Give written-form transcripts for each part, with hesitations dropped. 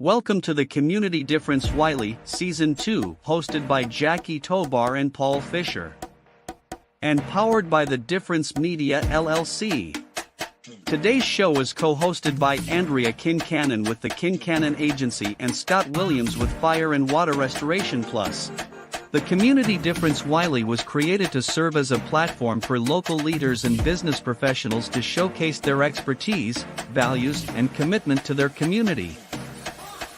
Welcome to the Community Difference Wylie, Season 2, hosted by Jackie Tobar and Paul Fisher. And powered by the Difference Media LLC. Today's show is co-hosted by Andrea Kincannon with the Kincannon Agency and Scott Williams with Fire and Water Restoration Plus. The Community Difference Wylie was created to serve as a platform for local leaders and business professionals to showcase their expertise, values, and commitment to their community.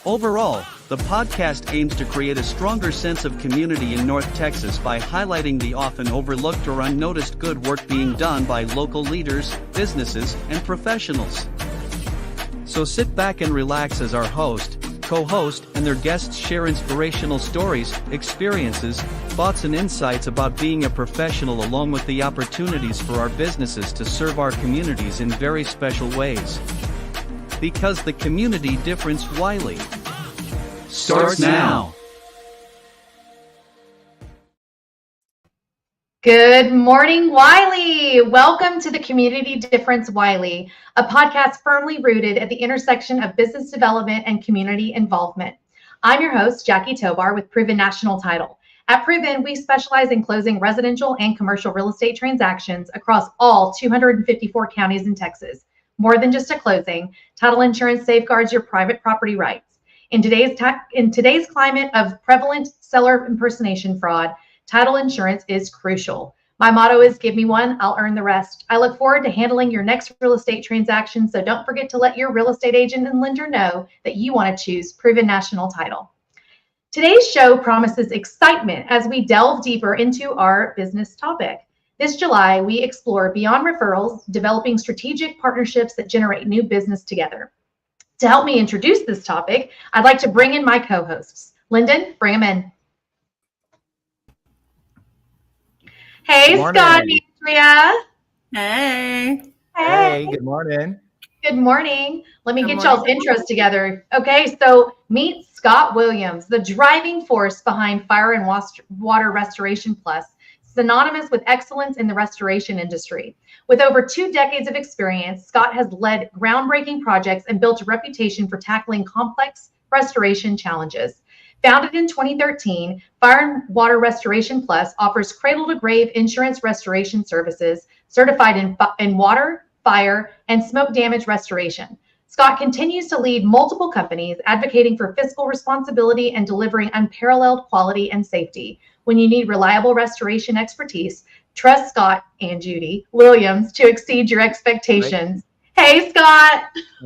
Overall, the podcast aims to create a stronger sense of community in North Texas by highlighting the often overlooked or unnoticed good work being done by local leaders, businesses, and professionals. So sit back and relax as our host, co-host, and their guests share inspirational stories, experiences, thoughts, and insights about being a professional, along with the opportunities for our businesses to serve our communities in very special ways. Because the Community Difference Wylie starts now. Good morning, Wylie. Welcome to the Community Difference Wylie, a podcast firmly rooted at the intersection of business development and community involvement. I'm your host, Jackie Tobar with Proven National Title. At Proven, we specialize in closing residential and commercial real estate transactions across all 254 counties in Texas. More than just a closing, title insurance safeguards your private property rights. In today's climate of prevalent seller impersonation fraud, title insurance is crucial. My motto is give me one, I'll earn the rest. I look forward to handling your next real estate transaction, so don't forget to let your real estate agent and lender know that you want to choose Proven National Title. Today's show promises excitement as we delve deeper into our business topic. This July, we explore beyond referrals, developing strategic partnerships that generate new business together. To help me introduce this topic, I'd like to bring in my co-hosts. Lyndon, bring them in. Hey, Scott and Andrea. Hey, good morning. Good morning. Let me get y'all's intros together. Okay, so meet Scott Williams, the driving force behind Fire and Water Restoration Plus, synonymous with excellence in the restoration industry. With over 2 decades of experience, Scott has led groundbreaking projects and built a reputation for tackling complex restoration challenges. Founded in 2013, Fire and Water Restoration Plus offers cradle-to-grave insurance restoration services certified in water, fire, and smoke damage restoration. Scott continues to lead multiple companies advocating for fiscal responsibility and delivering unparalleled quality and safety. When you need reliable restoration expertise, trust Scott and Judy Williams to exceed your expectations. Right. Hey, Scott.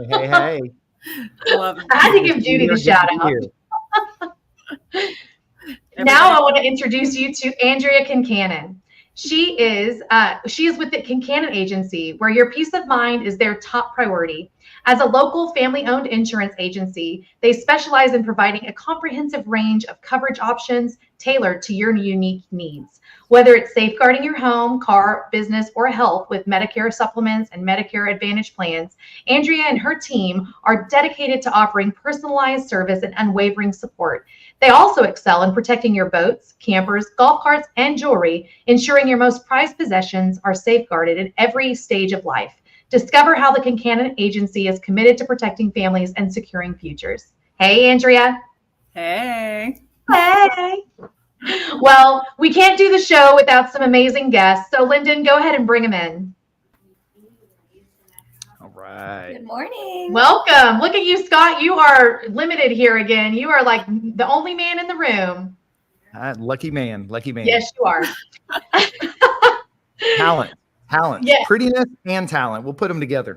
Hey. I had to give Judy the shout out. Now I want to introduce you to Andrea Kincannon. She is with the Kincannon Agency, where your peace of mind is their top priority. As a local family-owned insurance agency, they specialize in providing a comprehensive range of coverage options tailored to your unique needs. Whether it's safeguarding your home, car, business, or health with Medicare supplements and Medicare Advantage plans, Andrea and her team are dedicated to offering personalized service and unwavering support. They also excel in protecting your boats, campers, golf carts, and jewelry, ensuring your most prized possessions are safeguarded at every stage of life. Discover how the Kincannon Agency is committed to protecting families and securing futures. Hey, Andrea. Hey. Well, we can't do the show without some amazing guests. So, Lyndon, go ahead and bring them in. All right. Good morning. Welcome. Look at you, Scott. You are limited here again. You are like the only man in the room. Lucky man. Yes, you are. Talent. Yes. Prettiness and talent. We'll put them together.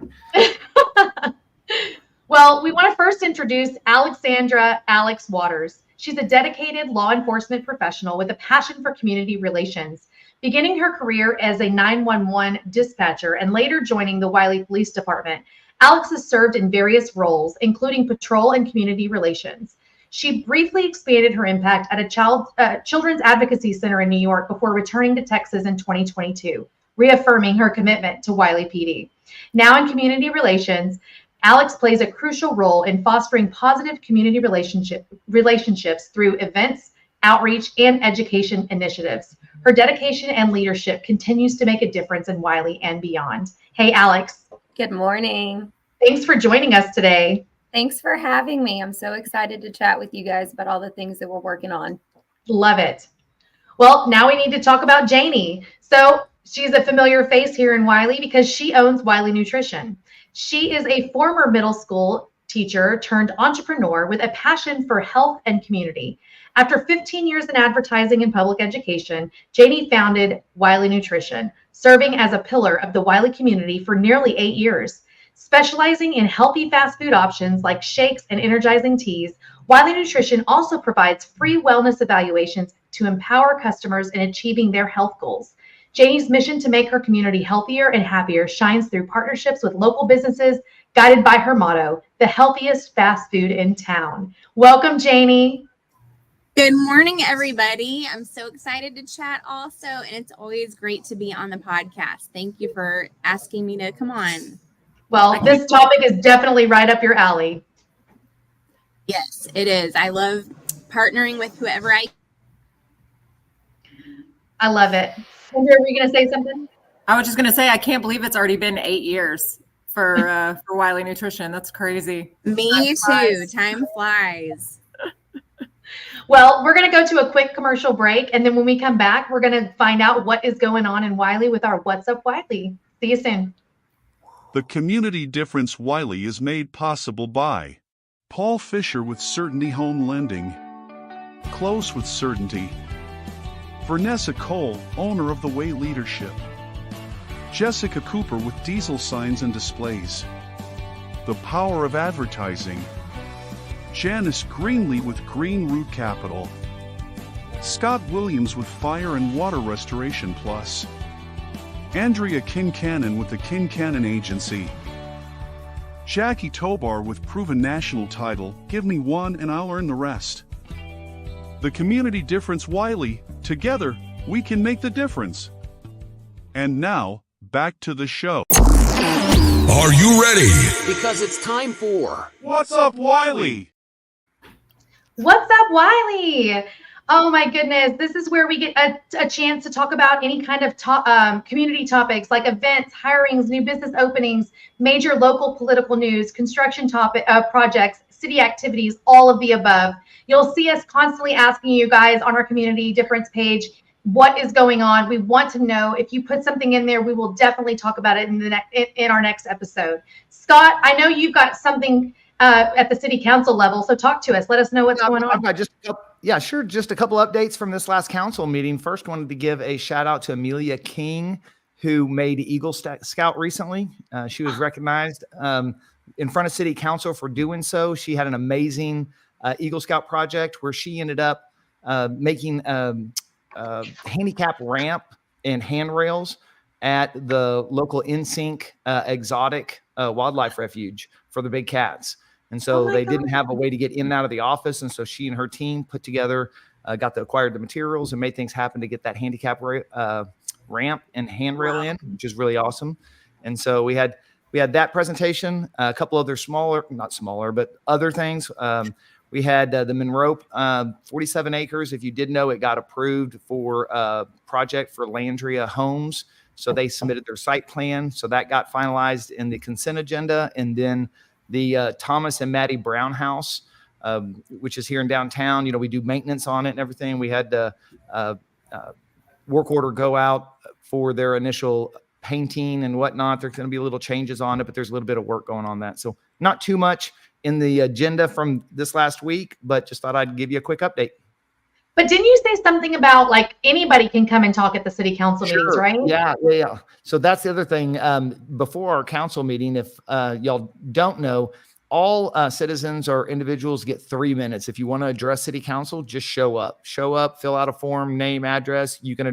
Well, we want to first introduce Alexandra Alex Waters. She's a dedicated law enforcement professional with a passion for community relations. Beginning her career as a 911 dispatcher and later joining the Wylie Police Department, Alex has served in various roles, including patrol and community relations. She briefly expanded her impact at a children's advocacy center in New York before returning to Texas in 2022, reaffirming her commitment to Wylie PD. Now in community relations, Alex plays a crucial role in fostering positive community relationships through events, outreach, and education initiatives. Her dedication and leadership continues to make a difference in Wylie and beyond. Hey, Alex. Good morning. Thanks for joining us today. Thanks for having me. I'm so excited to chat with you guys about all the things that we're working on. Love it. Well, now we need to talk about Janie. So she's a familiar face here in Wylie because she owns Wylie Nutrition. She is a former middle school teacher turned entrepreneur with a passion for health and community. After 15 years in advertising and public education, Janie founded Wylie Nutrition, serving as a pillar of the Wylie community for nearly 8 years. Specializing in healthy fast food options like shakes and energizing teas, Wylie Nutrition also provides free wellness evaluations to empower customers in achieving their health goals. Janie's mission to make her community healthier and happier shines through partnerships with local businesses, guided by her motto, the healthiest fast food in town. Welcome, Janie. Good morning, everybody. I'm so excited to chat also, and it's always great to be on the podcast. Thank you for asking me to come on. Well, this topic is definitely right up your alley. Yes, it is. I love partnering with whoever I love it. Sandra, were you going to say something? I was just going to say, I can't believe it's already been 8 years for Wylie Nutrition. That's crazy. Me too. Time flies. Well, we're going to go to a quick commercial break, and then when we come back, we're going to find out what is going on in Wylie with our What's Up Wylie. See you soon. The Community Difference Wylie is made possible by Paul Fisher with Certainty Home Lending, Close with Certainty, Vanessa Cole, owner of The Way Leadership, Jessica Cooper with Diesel Signs and Displays, The Power of Advertising, Janice Greenlee with Green Root Capital, Scott Williams with Fire and Water Restoration Plus, Andrea Kincannon with the Kincannon Agency, Jackie Tobar with proven national title, Give Me One and I'll Earn the Rest. The Community Difference Wylie, together, we can make the difference. And now, back to the show. Are you ready? Because it's time for What's Up Wylie? What's Up Wylie? Oh my goodness, this is where we get a chance to talk about any kind of community topics like events, hirings, new business openings, major local political news, construction projects, city activities, all of the above. You'll see us constantly asking you guys on our Community Difference page, what is going on? We want to know. If you put something in there, we will definitely talk about it in our next episode. Scott, I know you've got something at the city council level, so talk to us. Let us know what's going on. Sure. Just a couple updates from this last council meeting. First, wanted to give a shout out to Amelia King, who made Eagle Scout recently. She was recognized in front of city council for doing so. She had an amazing Eagle Scout project where she ended up making handicap ramp and handrails at the local NSYNC exotic wildlife refuge for the big cats. And so they didn't have a way to get in and out of the office. And so she and her team put together, acquired the materials and made things happen to get that handicap ramp and handrail in, which is really awesome. And so we had that presentation, a couple other not smaller, but other things. We had the Monroe 47 acres. If you did know, it got approved for a project for Landria Homes. So they submitted their site plan. So that got finalized in the consent agenda. And then the Thomas and Maddie Brown house, which is here in downtown. We do maintenance on it and everything. We had the work order go out for their initial painting and whatnot. There's going to be little changes on it, but there's a little bit of work going on that. So not too much in the agenda from this last week, but just thought I'd give you a quick update. But didn't you say something about like anybody can come and talk at the city council meetings, right? Yeah. So that's the other thing. Before our council meeting, if y'all don't know, all citizens or individuals get 3 minutes. If you want to address city council, just show up, fill out a form, name, address. You can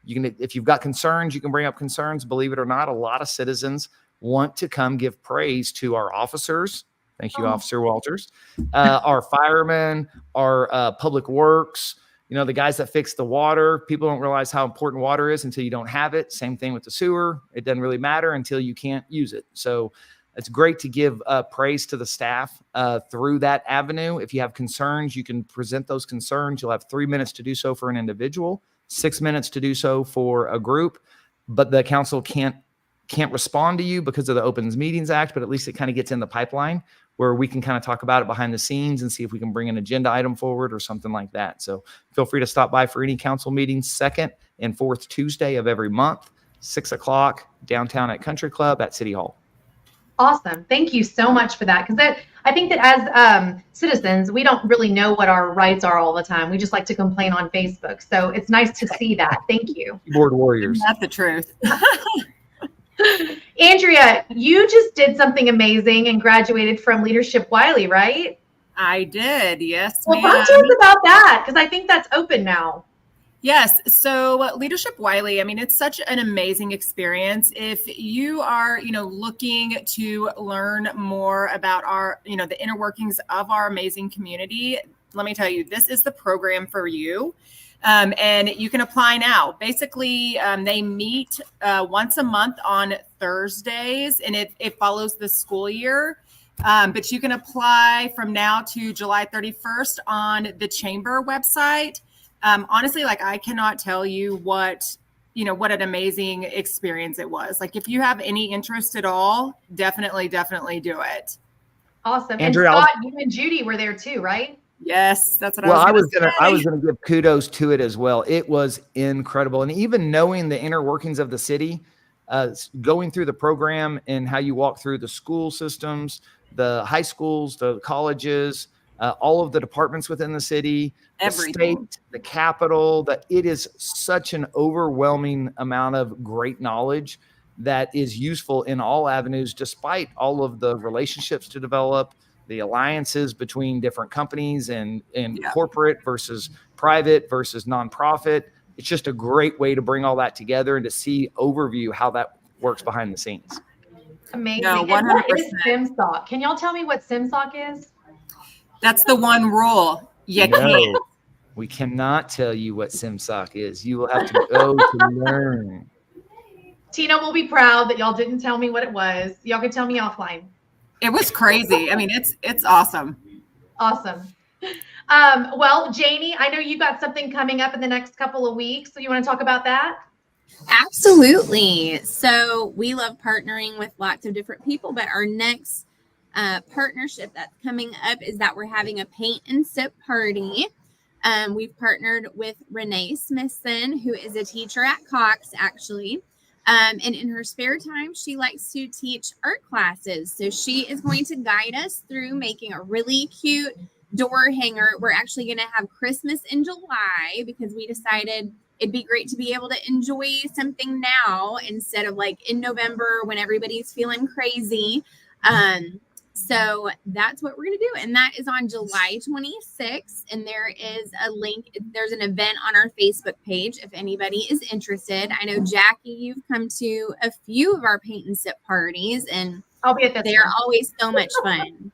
if you've got concerns, you can bring up concerns. Believe it or not, a lot of citizens want to come give praise to our officers. Thank you, Officer Walters. Our firemen, our public works, the guys that fix the water. People don't realize how important water is until you don't have it. Same thing with the sewer. It doesn't really matter until you can't use it. So it's great to give praise to the staff through that avenue. If you have concerns, you can present those concerns. You'll have 3 minutes to do so for an individual, 6 minutes to do so for a group, but the council can't respond to you because of the Opens Meetings Act, but at least it kind of gets in the pipeline where we can kind of talk about it behind the scenes and see if we can bring an agenda item forward or something like that. So feel free to stop by for any council meetings, second and fourth Tuesday of every month, 6 o'clock downtown at Country Club at City Hall. Awesome. Thank you so much for that. Because I think that as citizens, we don't really know what our rights are all the time. We just like to complain on Facebook. So it's nice to see that. Thank you. Keyboard warriors. That's the truth. Andrea, you just did something amazing and graduated from Leadership Wylie, right? I did. Yes, Well, ma'am. talk to us about that, because I think that's open now. Yes. So Leadership Wylie, I mean, it's such an amazing experience. If you are, looking to learn more about our, the inner workings of our amazing community, let me tell you, this is the program for you. And you can apply now. Basically, they meet once a month on Thursdays, and it follows the school year. But you can apply from now to July 31st on the chamber website. Honestly, I cannot tell you what an amazing experience it was. If you have any interest at all, definitely do it. Awesome. Andrea, and Scott, you and Judy were there too, right? Yes, that's what I was gonna give kudos to it as well. It was incredible. And even knowing the inner workings of the city, going through the program and how you walk through the school systems, the high schools, the colleges, all of the departments within the city, Everything. the state, the capital, that it is such an overwhelming amount of great knowledge that is useful in all avenues, despite all of the relationships to develop, the alliances between different companies and corporate versus private versus nonprofit. It's just a great way to bring all that together and to see overview how that works behind the scenes. Amazing. No, And what 100%. is SimSock? Can y'all tell me what SimSock is? That's the one rule. You No, can't. we cannot tell you what SimSock is. You will have to go to learn. Tina will be proud that y'all didn't tell me what it was. Y'all can tell me offline. It was crazy. I mean, it's awesome. Awesome. Well, Janie, I know you got something coming up in the next couple of weeks. So you want to talk about that? Absolutely. So we love partnering with lots of different people, but our next partnership that's coming up is that we're having a paint and sip party. We've partnered with Renee Smithson, who is a teacher at Cox, actually. And in her spare time, she likes to teach art classes. So she is going to guide us through making a really cute door hanger. We're actually going to have Christmas in July because we decided it'd be great to be able to enjoy something now instead of in November when everybody's feeling crazy. So that's what we're going to do. And that is on July 26th. And there is a link. There's an event on our Facebook page if anybody is interested. I know, Jackie, you've come to a few of our paint and sip parties, and I'll be at this. they're always so much fun.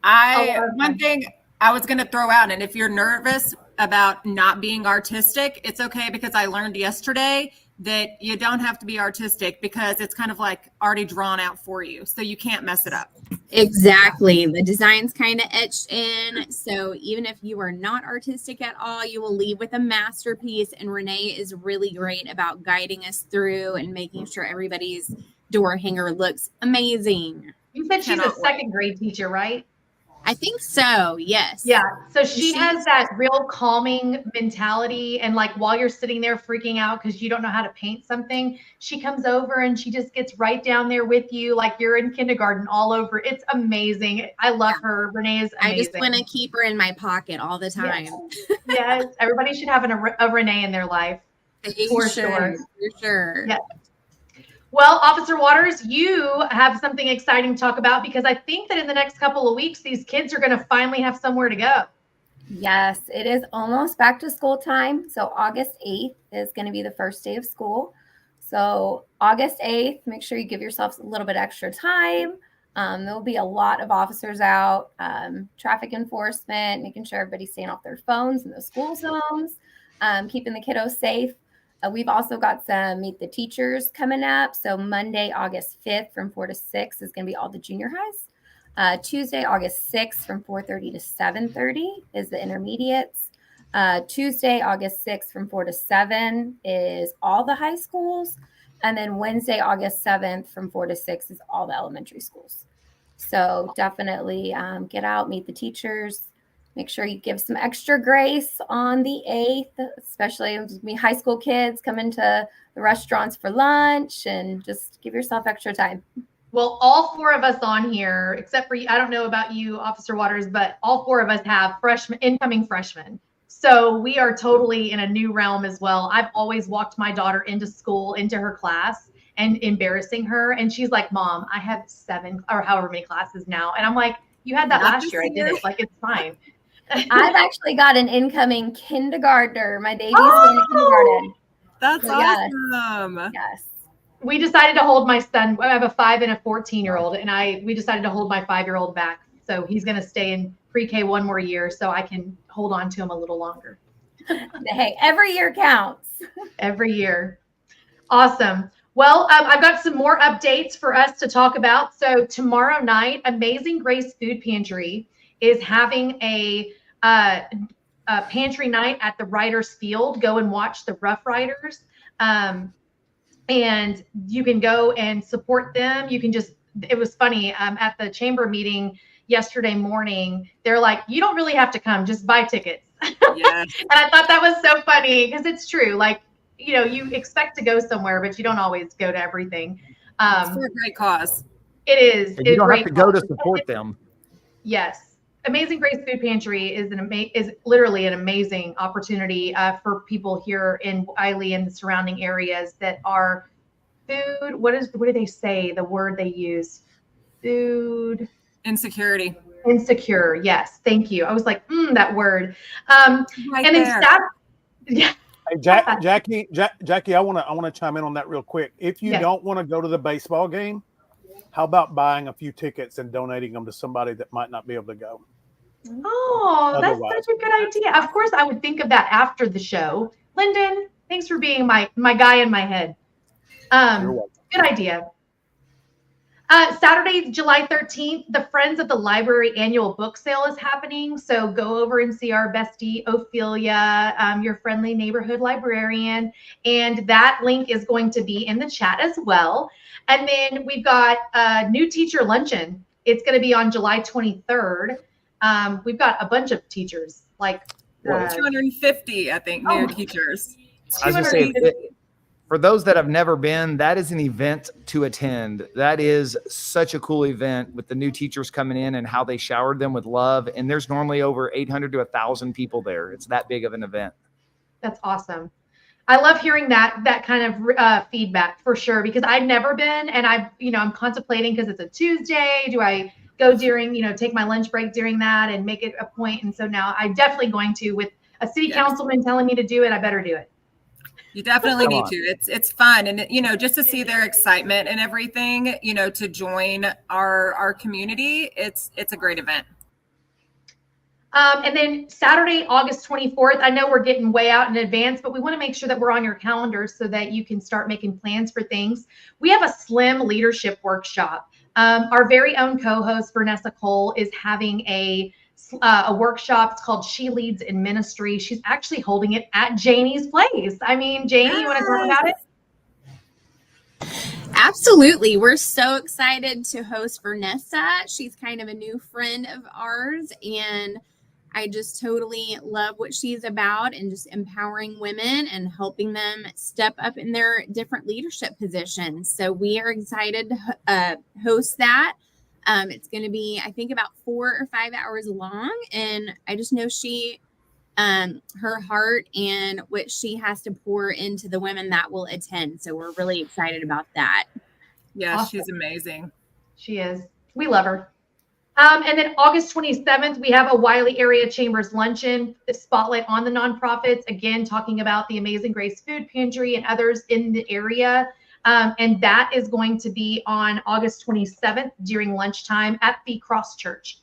One thing I was going to throw out, and if you're nervous about not being artistic, it's okay, because I learned yesterday that you don't have to be artistic because it's kind of already drawn out for you. So you can't mess it up. Exactly. The design's kind of etched in. So even if you are not artistic at all, you will leave with a masterpiece. And Renee is really great about guiding us through and making sure everybody's door hanger looks amazing. You said she's a second grade teacher, right? I think so. Yes. Yeah. So she has that real calming mentality. And while you're sitting there freaking out because you don't know how to paint something, she comes over and she just gets right down there with you. Like you're in kindergarten all over. It's amazing. I love her. Renee is amazing. I just want to keep her in my pocket all the time. Yes. Everybody should have a Renee in their life. For sure. For sure. Yeah. Well, Officer Waters, you have something exciting to talk about, because I think that in the next couple of weeks, these kids are going to finally have somewhere to go. Yes, it is almost back to school time. So August 8th is going to be the first day of school. So August 8th, make sure you give yourselves a little bit extra time. There will be a lot of officers out, traffic enforcement, making sure everybody's staying off their phones in the school zones, keeping the kiddos safe. We've also got some Meet the Teachers coming up. So Monday, August 5th from 4 to 6 is going to be all the junior highs. Tuesday, August 6th from 4:30 to 7:30 is the intermediates. Tuesday, August 6th from 4 to 7 is all the high schools. And then Wednesday, August 7th from 4 to 6 is all the elementary schools. So definitely get out, meet the teachers. Make sure you give some extra grace on the 8th, especially me high school kids come into the restaurants for lunch, and just give yourself extra time. Well, all four of us on here, except for you, I don't know about you, Officer Waters, but all four of us have incoming freshmen. So we are totally in a new realm as well. I've always walked my daughter into school, into her class, and embarrassing her. And she's like, Mom, I have 7 or however many classes now. And I'm like, you had that Not last this year. I did year. it. Like, it's fine. I've actually got an incoming kindergartner. My baby's going to kindergarten. That's So, yes. awesome. Yes. We decided to hold my son. I have a 5 and a 14-year-old, and we decided to hold my 5-year-old back. So he's going to stay in pre-K 1 more year, so I can hold on to him a little longer. Hey, every year counts. Every year. Awesome. Well, I've got some more updates for us to talk about. So tomorrow night, Amazing Grace Food Pantry is having a pantry night at the Riders Field. Go and watch the Rough Riders. And you can go and support them. You can it was funny at the chamber meeting yesterday morning, they're like, you don't really have to come, just buy tickets. Yes. And I thought that was so funny because it's true. Like, you expect to go somewhere, but you don't always go to everything. It's for a great cause. It is. And you don't have to go to support them. Yes. Amazing Grace Food Pantry is literally an amazing opportunity for people here in Wylie and the surrounding areas that are food. What do they say? The word they use? Food Insecurity. Insecure. Yes. Thank you. I was like, that word. Right and there. then yeah. Hey, Jackie, I want to chime in on that real quick. If you don't want to go to the baseball game, how about buying a few tickets and donating them to somebody that might not be able to go? Oh, that's such a good idea. Of course, I would think of that after the show. Lyndon, thanks for being my guy in my head. Good idea. Saturday, July 13th, the Friends of the Library annual book sale is happening. So go over and see our bestie, Ophelia, your friendly neighborhood librarian. And that link is going to be in the chat as well. And then we've got a new teacher luncheon. It's going to be on July 23rd. We've got a bunch of teachers, like 250, I think, new teachers. I was going to say, for those that have never been, that is an event to attend. That is such a cool event with the new teachers coming in and how they showered them with love. And there's normally over 800 to 1,000 people there. It's that big of an event. That's awesome. I love hearing that kind of feedback for sure, because I've never been, and I'm contemplating because it's a Tuesday. Do I go during, take my lunch break during that and make it a point? And so now I'm definitely going to, with a city councilman telling me to do it, I better do it. You definitely need to. It's fun. And, just to see their excitement and everything, to join our community, it's a great event. And then Saturday, August 24th, I know we're getting way out in advance, but we want to make sure that we're on your calendar so that you can start making plans for things. We have a SLIM leadership workshop. Our very own co-host, Vanessa Cole, is having a workshop. It's called She Leads in Ministry. She's actually holding it at Janie's place. I mean, Janie, you want to talk about it? Absolutely. We're so excited to host Vanessa. She's kind of a new friend of ours, and I just totally love what she's about and just empowering women and helping them step up in their different leadership positions. So we are excited to host that. It's going to be, I think, about 4 or 5 hours long. And I just know her heart and what she has to pour into the women that will attend. So we're really excited about that. Yeah, awesome. She's amazing. She is. We love her. And then August 27th, we have a Wylie Area Chambers Luncheon, the spotlight on the nonprofits, again, talking about the Amazing Grace Food Pantry and others in the area. And that is going to be on August 27th during lunchtime at the Cross Church.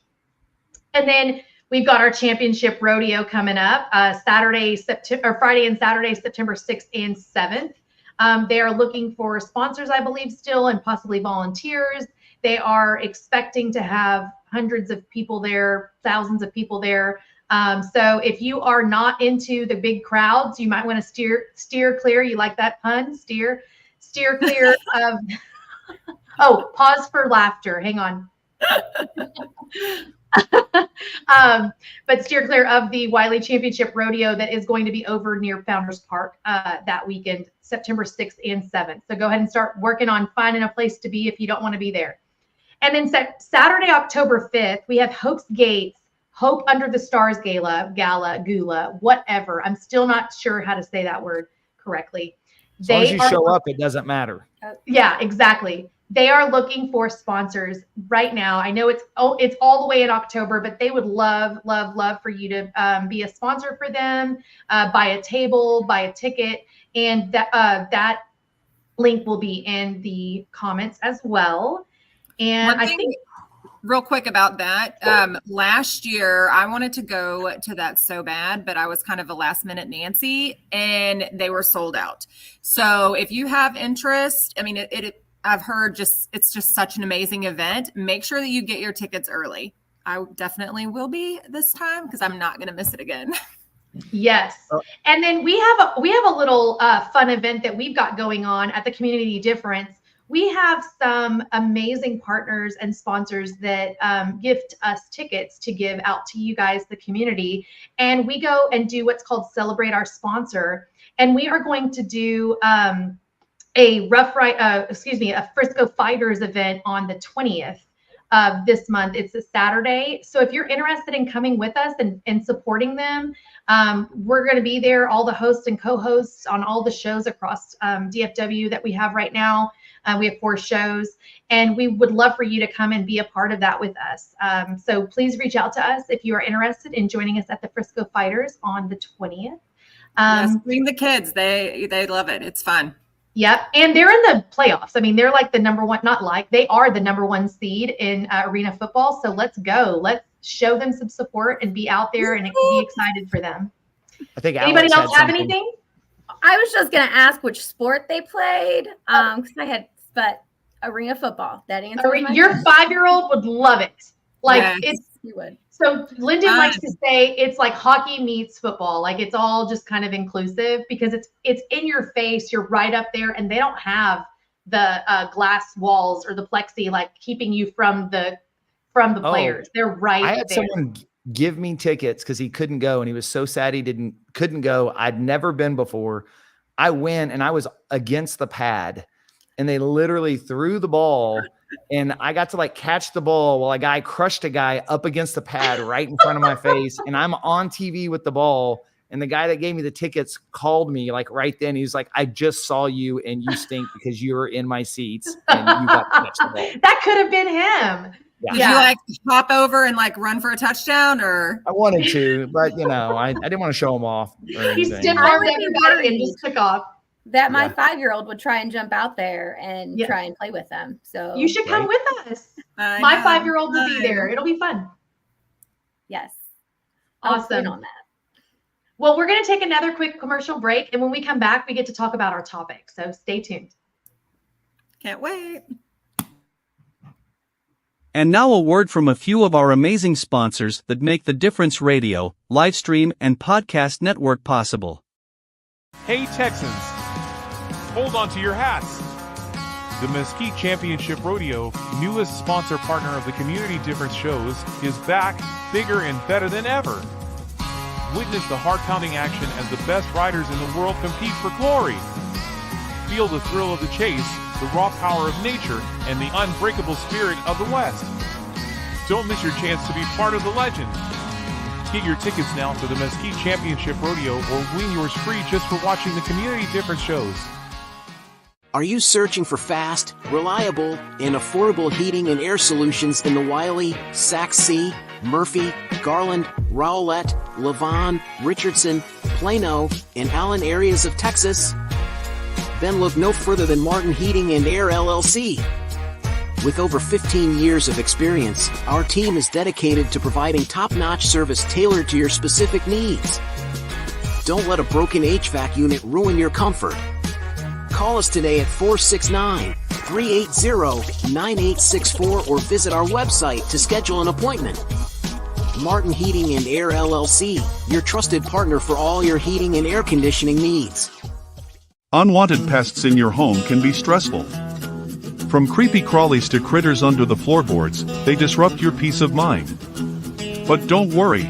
And then we've got our championship rodeo coming up Friday and Saturday, September 6th and 7th. They are looking for sponsors, I believe, still, and possibly volunteers. They are expecting to have hundreds of people there, thousands of people there. So if you are not into the big crowds, you might want to steer clear. You like that pun? Steer clear of. Oh, pause for laughter. Hang on. But steer clear of the Wylie Championship Rodeo that is going to be over near Founders Park that weekend, September 6th and 7th. So go ahead and start working on finding a place to be if you don't want to be there. And then Saturday, October 5th, we have Hope's Gates, Hope Under the Stars Gala, whatever. I'm still not sure how to say that word correctly. As long as you show up, it doesn't matter. Yeah, exactly. They are looking for sponsors right now. I know it's all the way in October, but they would love for you to be a sponsor for them, buy a table, buy a ticket, and that link will be in the comments as well. And I think real quick about that. Last year, I wanted to go to that so bad, but I was kind of a last minute Nancy and they were sold out. So if you have interest, I mean, I've heard it's just such an amazing event. Make sure that you get your tickets early. I definitely will be this time because I'm not going to miss it again. Yes. And then we have a little fun event that we've got going on at the Community Difference. We have some amazing partners and sponsors that gift us tickets to give out to you guys, the community. And we go and do what's called Celebrate Our Sponsor. And we are going to do a Frisco Fighters event on the 20th of this month. It's a Saturday. So if you're interested in coming with us and supporting them, we're going to be there, all the hosts and co-hosts on all the shows across DFW that we have right now. We have 4 shows, and we would love for you to come and be a part of that with us. So please reach out to us if you are interested in joining us at the Frisco Fighters on the 20th. Yes, bring the kids. They love it. It's fun. Yep. And they're in the playoffs. I mean, they're like the number one, they are the number 1 seed in arena football. So let's go. Let's show them some support and be out there and be excited for them. I think anybody else have anything? I was just going to ask which sport they played. But arena football. That answer. Your 5-year-old would love it. Like yes, you would. So Lyndon likes to say it's like hockey meets football. Like it's all just kind of inclusive because it's in your face. You're right up there, and they don't have the glass walls or the plexi like keeping you from the players. They're right there. I had someone give me tickets because he couldn't go, and he was so sad he couldn't go. I'd never been before. I went, and I was against the pad, and they literally threw the ball. And I got to like catch the ball while a guy crushed a guy up against the pad right in front of my face. And I'm on TV with the ball. And the guy that gave me the tickets called me like right then. He was like, I just saw you and you stink because you were in my seats and you got to catch the ball. That could have been him. Yeah. Did you like hop over and like run for a touchdown or? I wanted to, but I didn't want to show him off. He stiff-armed everybody and just took off. That my 5-year-old would try and jump out there and try and play with them. So you should come with us. My 5-year-old will be there. It'll be fun. Yes. Awesome. On that. Well, we're going to take another quick commercial break. And when we come back, we get to talk about our topic. So stay tuned. Can't wait. And now a word from a few of our amazing sponsors that make the Difference Radio, live stream, and podcast network possible. Hey Texans, hold on to your hats. The Mesquite Championship Rodeo, newest sponsor partner of the Community Difference shows, is back, bigger and better than ever. Witness the heart-pounding action as the best riders in the world compete for glory. Feel the thrill of the chase, the raw power of nature, and the unbreakable spirit of the West. Don't miss your chance to be part of the legend. Get your tickets now to the Mesquite Championship Rodeo or win yours free just for watching the Community Difference shows. Are you searching for fast, reliable, and affordable heating and air solutions in the Wylie, Sac C, Murphy, Garland, Rowlett, Levon, Richardson, Plano, and Allen areas of Texas? Then look no further than Martin Heating and Air LLC. With over 15 years of experience, our team is dedicated to providing top-notch service tailored to your specific needs. Don't let a broken HVAC unit ruin your comfort. Call us today at 469-380-9864 or visit our website to schedule an appointment. Martin Heating and Air LLC, your trusted partner for all your heating and air conditioning needs. Unwanted pests in your home can be stressful. From creepy crawlies to critters under the floorboards, they disrupt your peace of mind. But don't worry.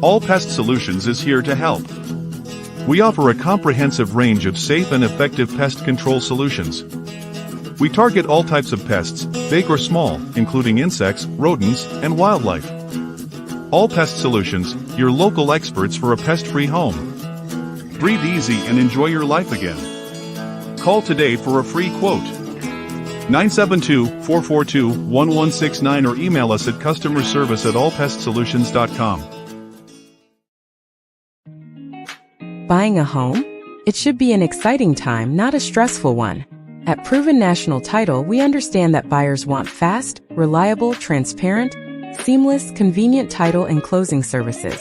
All Pest Solutions is here to help. We offer a comprehensive range of safe and effective pest control solutions. We target all types of pests, big or small, including insects, rodents, and wildlife. All Pest Solutions, your local experts for a pest-free home. Breathe easy and enjoy your life again. Call today for a free quote. 972-442-1169 or email us at customerservice@allpestsolutions.com. Buying a home? It should be an exciting time, not a stressful one. At Proven National Title, we understand that buyers want fast, reliable, transparent, seamless, convenient title and closing services.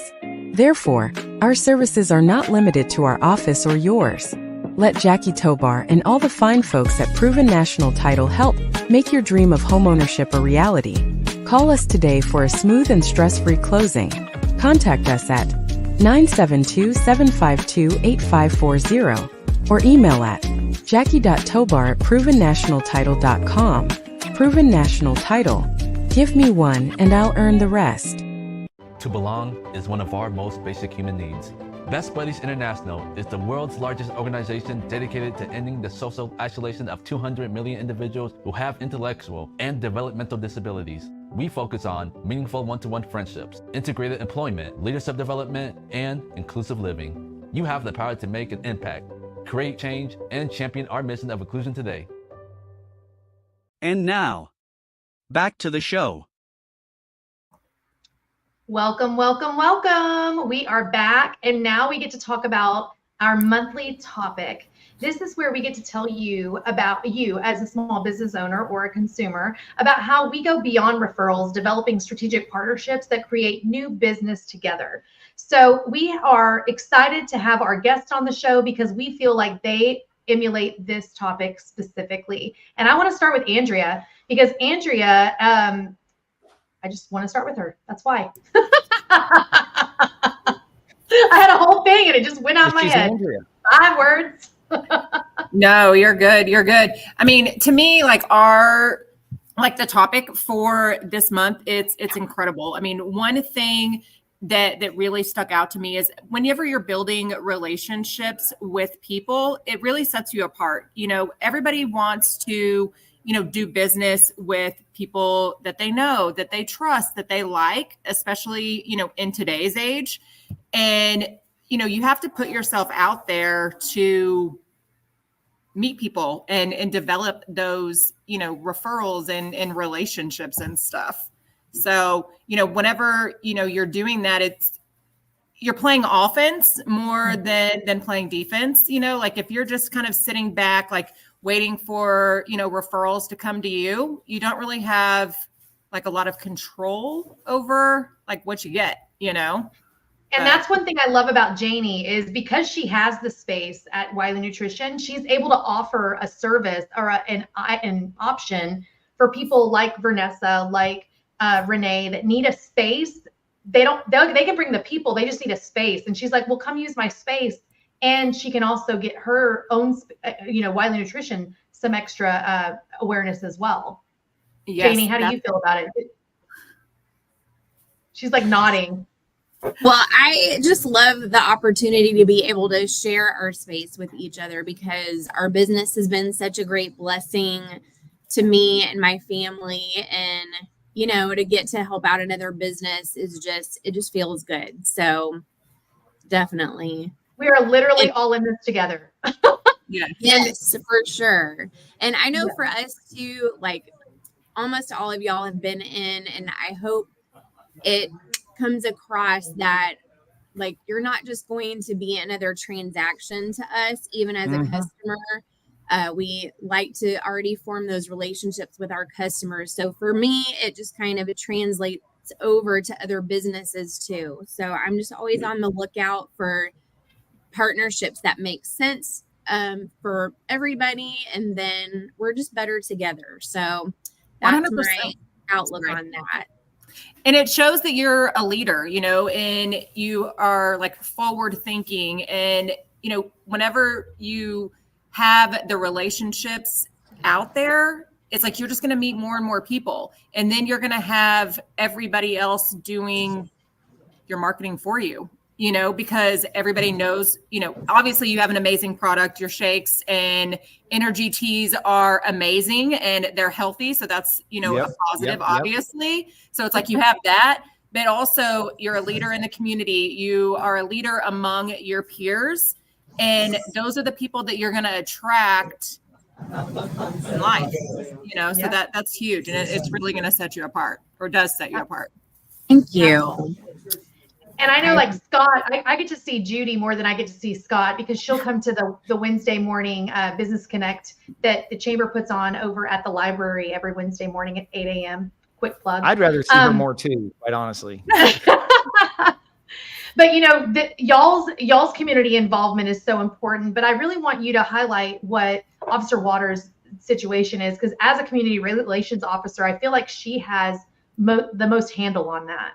Therefore, our services are not limited to our office or yours. Let Jackie Tobar and all the fine folks at Proven National Title help make your dream of homeownership a reality. Call us today for a smooth and stress-free closing. Contact us at 972-752-8540 or email at jackie.tobar@provennationaltitle.com. Proven National Title. Give me one and I'll earn the rest. To belong is one of our most basic human needs. Best Buddies International is the world's largest organization dedicated to ending the social isolation of 200 million individuals who have intellectual and developmental disabilities. We focus on meaningful one-to-one friendships, integrated employment, leadership development, and inclusive living. You have the power to make an impact, create change, and champion our mission of inclusion today. And now, back to the show. Welcome, welcome, welcome. We are back, and now we get to talk about our monthly topic. This is where we get to tell you about you as a small business owner or a consumer, about how we go beyond referrals, developing strategic partnerships that create new business together. So we are excited to have our guest on the show because we feel like they emulate this topic specifically. And I want to start with Andrea because Andrea, I just want to start with her. That's why. I had a whole thing and it just went out of my head. Andrea. 5 words. No, you're good. You're good. I mean, to me, the topic for this month, it's incredible. I mean, one thing that really stuck out to me is whenever you're building relationships with people, it really sets you apart. You know, everybody wants to, do business with people that they know, that they trust, that they like, especially, in today's age. And, you have to put yourself out there to meet people and develop those, referrals and relationships and stuff. So, whenever, you're doing that, you're playing offense more than playing defense. If you're just kind of sitting back, waiting for, referrals to come to you, you don't really have a lot of control over what you get, And that's one thing I love about Janie is because she has the space at Wylie Nutrition, she's able to offer a service or an option for people like Vanessa, like Renee that need a space. They can bring the people, they just need a space. And she's like, well, come use my space. And she can also get her own, Wylie Nutrition, some extra awareness as well. Yes, Janie, how do you feel about it? She's like nodding. Well, I just love the opportunity to be able to share our space with each other because our business has been such a great blessing to me and my family. And, to get to help out another business it just feels good. So definitely. We are literally all in this together. Yes, for sure. And I know for us too, almost all of y'all have been in, and I hope it comes across that you're not just going to be another transaction to us, even as a customer. We like to already form those relationships with our customers. So for me, it just it translates over to other businesses too. So I'm just always on the lookout for partnerships that make sense for everybody. And then we're just better together. So that's 100%. My outlook on that. And it shows that you're a leader, and you are forward thinking. And, whenever you have the relationships out there, it's like you're just going to meet more and more people. And then you're going to have everybody else doing your marketing for you, because everybody knows, obviously you have an amazing product. Your shakes and energy teas are amazing and they're healthy. So that's, a positive, obviously. So it's like you have that, but also you're a leader in the community. You are a leader among your peers. And those are the people that you're going to attract in life, so that's huge. And it's really going to set you apart, or does set you apart. Thank you. And I know, like Scott, I get to see Judy more than I get to see Scott, because she'll come to the Wednesday morning Business Connect that the chamber puts on over at the library every Wednesday morning at 8 a.m. Quick plug. I'd rather see her more too, quite honestly. But y'all's community involvement is so important. But I really want you to highlight what Officer Waters' situation is, because as a community relations officer, I feel like she has the most handle on that.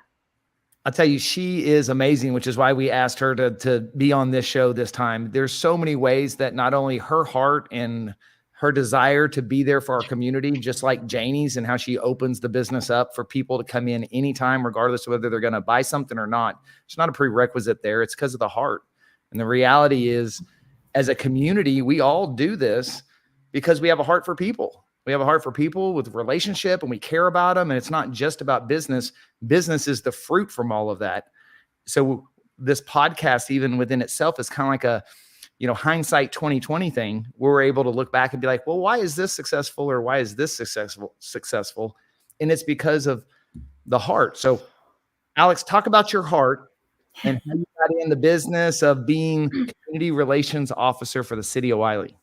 I'll tell you, she is amazing, which is why we asked her to be on this show this time. There's so many ways that not only her heart and her desire to be there for our community, just like Janie's, and how she opens the business up for people to come in anytime, regardless of whether they're going to buy something or not. It's not a prerequisite there. It's because of the heart. And the reality is, as a community, we all do this because we have a heart for people. We have a heart for people with relationship, and we care about them. And it's not just about business. Business is the fruit from all of that. So this podcast, even within itself, is kind of like a, hindsight 2020 thing, where we're able to look back and be like, well, why is this successful, or why is this successful? And it's because of the heart. So Alex, talk about your heart and how you got in the business of being community relations officer for the city of Wylie.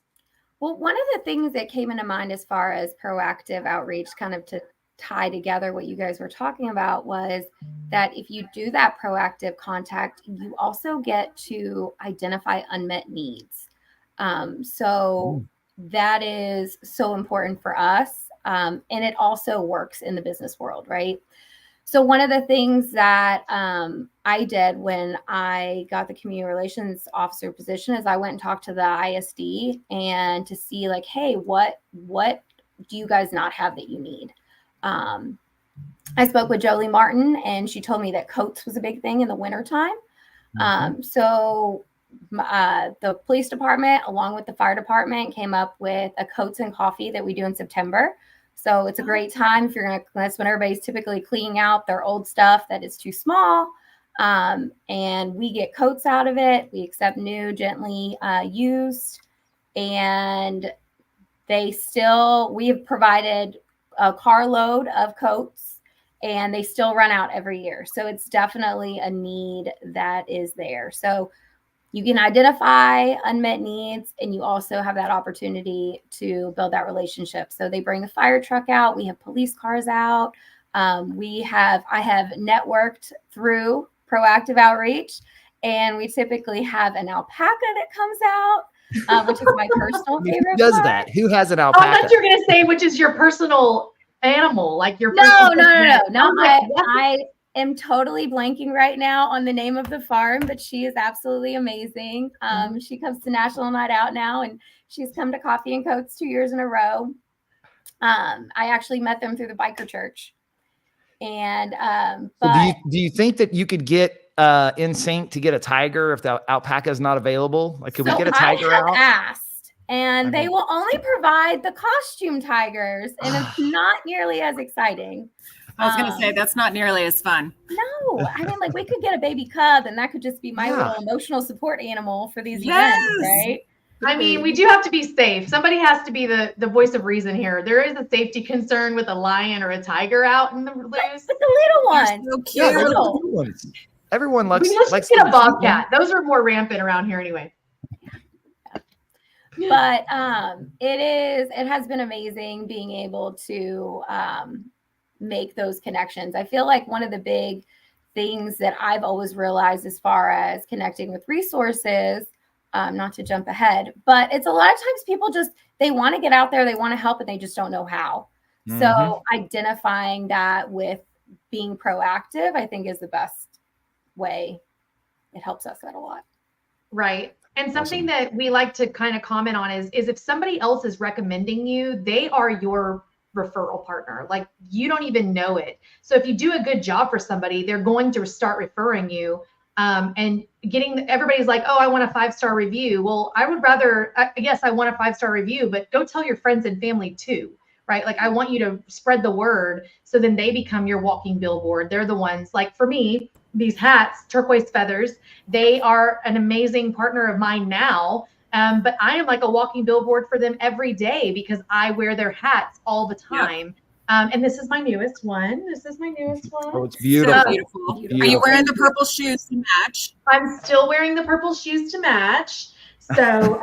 Well, one of the things that came into mind as far as proactive outreach, kind of to tie together what you guys were talking about, was that if you do that proactive contact, you also get to identify unmet needs. So that is so important for us. And it also works in the business world, right? So one of the things that I did when I got the community relations officer position is I went and talked to the ISD and to see like, hey, what do you guys not have that you need? I spoke with Jolie Martin, and she told me that coats was a big thing in the wintertime. So the police department, along with the fire department, came up with a coats and coffee that we do in September. So it's a great time if that's when everybody's typically cleaning out their old stuff that is too small. And we get coats out of it. We accept new, gently used, and we have provided a carload of coats, and they still run out every year. So it's definitely a need that is there. So you can identify unmet needs, and you also have that opportunity to build that relationship. So they bring a fire truck out. We have police cars out. I have networked through proactive outreach, and we typically have an alpaca that comes out, which is my personal favorite. Who does that? Who has an alpaca? I thought you were going to say, which is your personal animal, like your No. Like, I am totally blanking right now on the name of the farm, but she is absolutely amazing. She comes to National Night Out now, and she's come to Coffee and Coats 2 years in a row. I actually met them through the biker church. And but do you think that you could get in sync to get a tiger if the alpaca is not available? Like, could we get a tiger out? Asked, and they will only provide the costume tigers, and it's not nearly as exciting. I was going to say that's not nearly as fun. No, I mean, like, we could get a baby cub, and that could just be my little emotional support animal for these events, right? I mean, we do have to be safe. Somebody has to be the voice of reason here. There is a safety concern with a lion or a tiger out in the loose. But the little ones, so cute. Yeah, little ones. Everyone likes. Let's get a bobcat. Those are more rampant around here anyway. But it has been amazing being able to make those connections. I feel like one of the big things that I've always realized as far as connecting with resources, not to jump ahead, but it's a lot of times people they want to get out there, they want to help, and they just don't know how. So identifying that with being proactive, I think, is the best way. It helps us out a lot. Right. And something that we like to kind of comment on is if somebody else is recommending you, they are your referral partner. Like you don't even know it. So if you do a good job for somebody, they're going to start referring you. And getting everybody's like, oh, I want a 5-star review. Well, I would rather, yes, I want a 5-star review, but go tell your friends and family too, right? Like I want you to spread the word so then they become your walking billboard. They're the ones, like for me, these hats, turquoise feathers, they are an amazing partner of mine now. But I am like a walking billboard for them every day because I wear their hats all the time. Yep. And this is my newest one. Oh, it's beautiful. So beautiful. Are you wearing the purple shoes to match? I'm still wearing the purple shoes to match. So,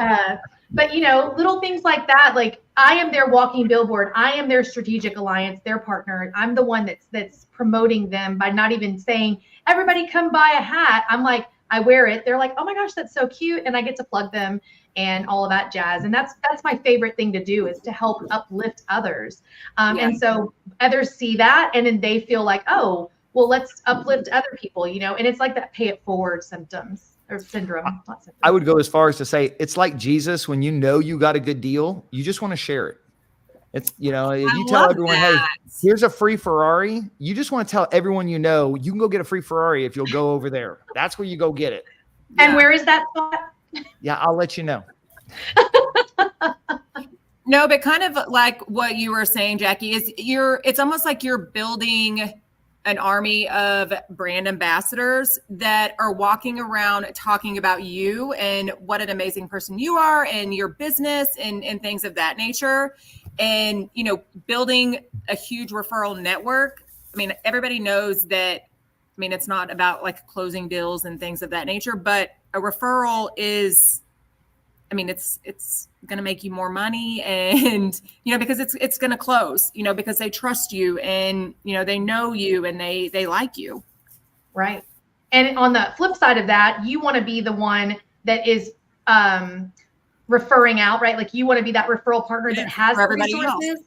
but little things like that, like I am their walking billboard. I am their strategic alliance, their partner. I'm the one that's promoting them by not even saying, everybody come buy a hat. I'm like, I wear it. They're like, oh my gosh, that's so cute. And I get to plug them and all of that jazz. And that's my favorite thing to do, is to help uplift others. And so others see that and then they feel like, oh, well, let's uplift other people, and it's like that pay it forward syndrome. I would go as far as to say, it's like Jesus. When you got a good deal, you just want to share it. It's, if you tell everyone, hey, here's a free Ferrari, you just want to tell everyone, you can go get a free Ferrari if you'll go over there. That's where you go get it. And where is that spot? Yeah, I'll let you know. No, but kind of like what you were saying, Jackie, is it's almost like you're building an army of brand ambassadors that are walking around talking about you and what an amazing person you are and your business and things of that nature. And, building a huge referral network. I mean, everybody knows that, it's not about like closing deals and things of that nature, but a referral is, it's going to make you more money and, because it's going to close, because they trust you and, they know you and they like you. Right. And on the flip side of that, you want to be the one that is referring out, right? Like you want to be that referral partner that has the resources. Else.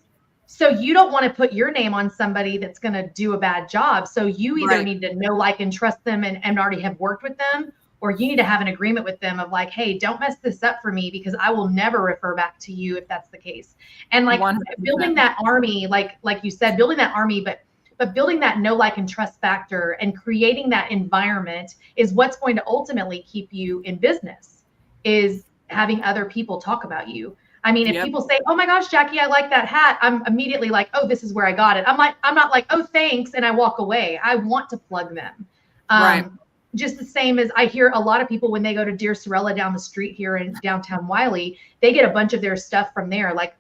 So you don't want to put your name on somebody that's going to do a bad job. So you either need to know, like, and trust them and already have worked with them, or you need to have an agreement with them of like, hey, don't mess this up for me because I will never refer back to you if that's the case. And like 100%. Building that army, like you said, building that army, but building that know, like, and trust factor and creating that environment is what's going to ultimately keep you in business, is having other people talk about you. If people say, oh my gosh, Jackie, I like that hat, I'm immediately like, oh, this is where I got it. I'm not like, oh, thanks. And I walk away. I want to plug them. Right. Just the same as I hear a lot of people when they go to Dear Sorella down the street here in downtown Wylie, they get a bunch of their stuff from there, like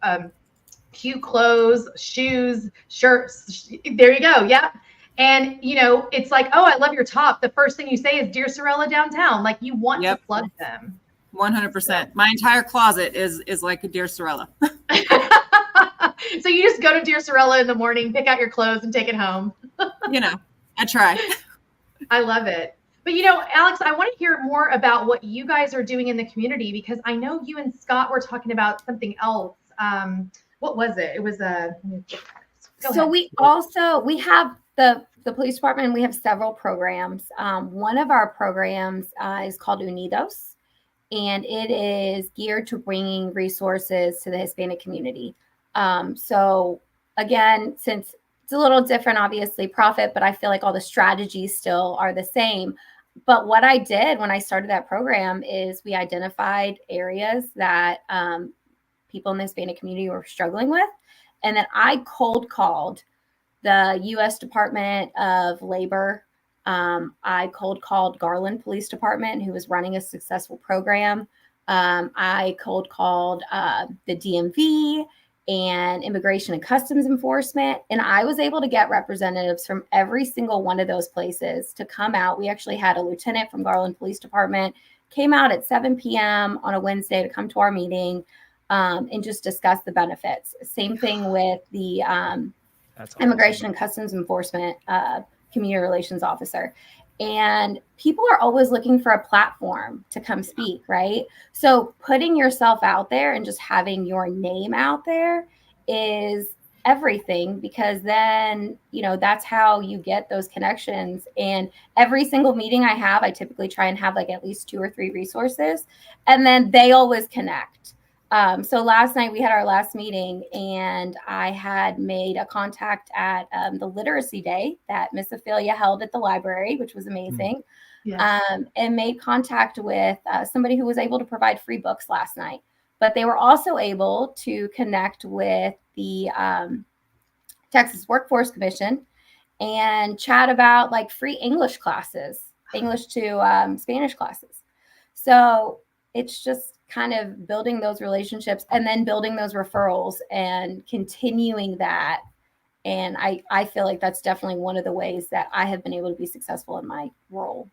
cute clothes, shoes, shirts. There you go. Yeah. And, it's like, oh, I love your top. The first thing you say is Dear Sorella downtown. Like you want to plug them. 100%. My entire closet is like a Dear Sorella. So you just go to Dear Sorella in the morning, pick out your clothes and take it home. I try. I love it. But, Alex, I want to hear more about what you guys are doing in the community, because I know you and Scott were talking about something else. What was it? It was we have the police department. We have several programs. One of our programs is called Unidos. And it is geared to bringing resources to the Hispanic community. So again, since it's a little different, obviously profit, but I feel like all the strategies still are the same. But what I did when I started that program is we identified areas that people in the Hispanic community were struggling with. And then I cold called the U.S. Department of Labor. I cold called Garland Police Department, who was running a successful program. I cold called the DMV and Immigration and Customs Enforcement. And I was able to get representatives from every single one of those places to come out. We actually had a lieutenant from Garland Police Department came out at 7 p.m. on a Wednesday to come to our meeting and just discuss the benefits. Same thing with the Immigration and Customs Enforcement Community Relations Officer. And people are always looking for a platform to come speak, right? So putting yourself out there and just having your name out there is everything, because then, that's how you get those connections. And every single meeting I have, I typically try and have like at least 2 or 3 resources, and then they always connect. So last night we had our last meeting, and I had made a contact at the Literacy Day that Miss Ophelia held at the library, which was amazing. Yes. And made contact with somebody who was able to provide free books last night. But they were also able to connect with the Texas Workforce Commission and chat about like free English classes, English to Spanish classes. So it's just kind of building those relationships and then building those referrals and continuing that. And I feel like that's definitely one of the ways that I have been able to be successful in my role.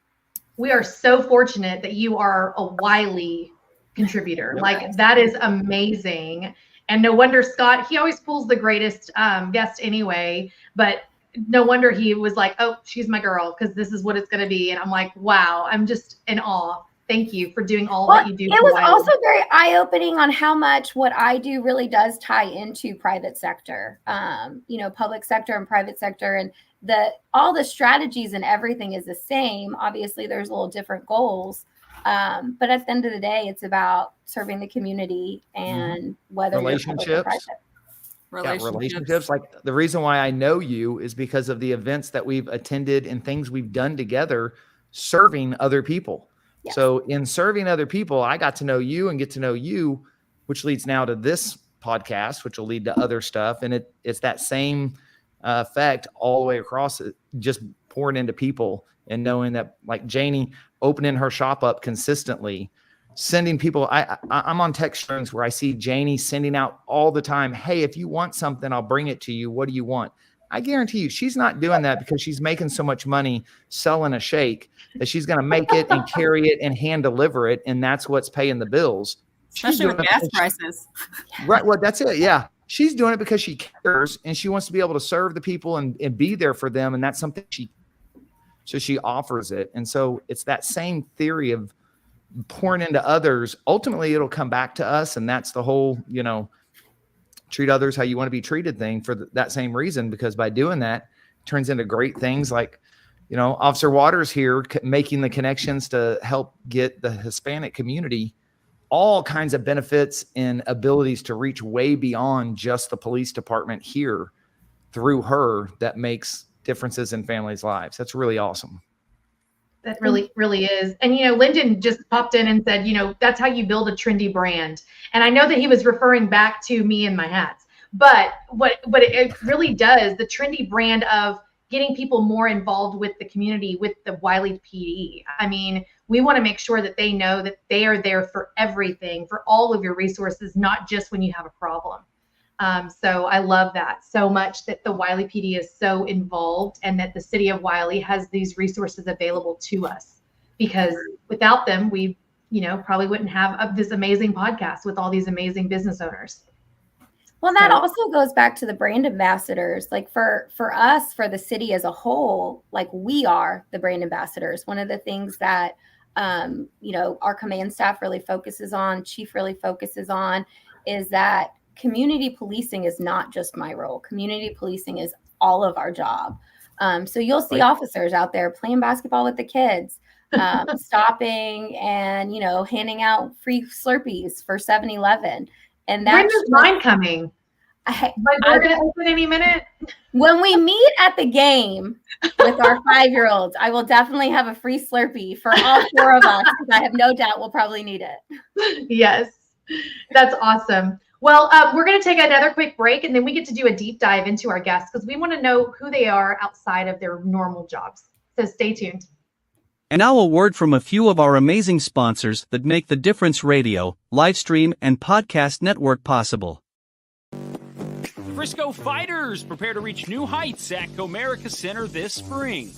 We are so fortunate that you are a Wylie contributor. Like, that is amazing. And no wonder Scott, he always pulls the greatest guest anyway, but no wonder he was like, oh, she's my girl, because this is what it's going to be. And I'm like, wow, I'm just in awe. Thank you for doing all that you do. It was also very eye-opening on how much what I do really does tie into private sector, public sector and private sector, and all the strategies and everything is the same. Obviously, there's a little different goals, but at the end of the day, it's about serving the community and whether relationships. Relationships. Like, the reason why I know you is because of the events that we've attended and things we've done together, serving other people. Yes. So in serving other people, I got to know you and get to know you, which leads now to this podcast, which will lead to other stuff. And it's that same effect all the way across it, just pouring into people and knowing that, like Janie opening her shop up consistently, sending people. I'm on text strings where I see Janie sending out all the time, hey, if you want something, I'll bring it to you. What do you want? I guarantee you she's not doing that because she's making so much money selling a shake that she's going to make it and carry it and hand deliver it. And that's what's paying the bills. Especially with gas prices. Right. Well, that's it. Yeah. She's doing it because she cares and she wants to be able to serve the people and be there for them. And that's something so she offers it. And so it's that same theory of pouring into others. Ultimately, it'll come back to us. And that's the whole, treat others how you want to be treated thing for that same reason, because by doing that, it turns into great things like, Officer Waters here making the connections to help get the Hispanic community all kinds of benefits and abilities to reach way beyond just the police department here through her that makes differences in families' lives. That's really awesome. That really, really is. And, Lyndon just popped in and said, that's how you build a trendy brand. And I know that he was referring back to me and my hats, but what it really does, the trendy brand of getting people more involved with the community, with the Wylie PD. I mean, we want to make sure that they know that they are there for everything, for all of your resources, not just when you have a problem. So I love that so much, that the Wylie PD is so involved and that the city of Wylie has these resources available to us, because without them, we, probably wouldn't have this amazing podcast with all these amazing business owners. Well, that also goes back to the brand ambassadors. Like for us, for the city as a whole, like we are the brand ambassadors. One of the things that, our command staff really focuses on, chief really focuses on, is that community policing is not just my role. Community policing is all of our job. So you'll see officers out there playing basketball with the kids, stopping and, handing out free Slurpees for 7-Eleven. And that's when is mine coming? We're going to open any minute. When we meet at the game with our 5-year-olds, I will definitely have a free Slurpee for all 4 of us, because I have no doubt we'll probably need it. Yes, that's awesome. Well, we're going to take another quick break, and then we get to do a deep dive into our guests, because we want to know who they are outside of their normal jobs. So stay tuned. And now a word from a few of our amazing sponsors that make the Difference Radio, live stream, and podcast network possible. Frisco Fighters prepare to reach new heights at Comerica Center this spring.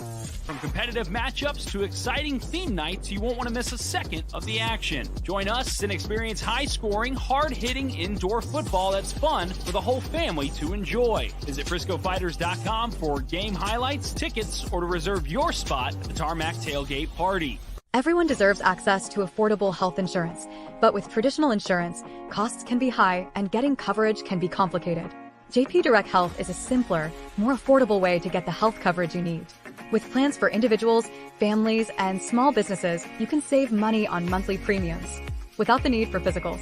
From competitive matchups to exciting theme nights, you won't want to miss a second of the action. Join us and experience high-scoring, hard-hitting indoor football that's fun for the whole family to enjoy. Visit FriscoFighters.com for game highlights, tickets, or to reserve your spot at the Tarmac Tailgate Party. Everyone deserves access to affordable health insurance, but with traditional insurance, costs can be high and getting coverage can be complicated. JP Direct Health is a simpler, more affordable way to get the health coverage you need. With plans for individuals, families, and small businesses, you can save money on monthly premiums without the need for physicals.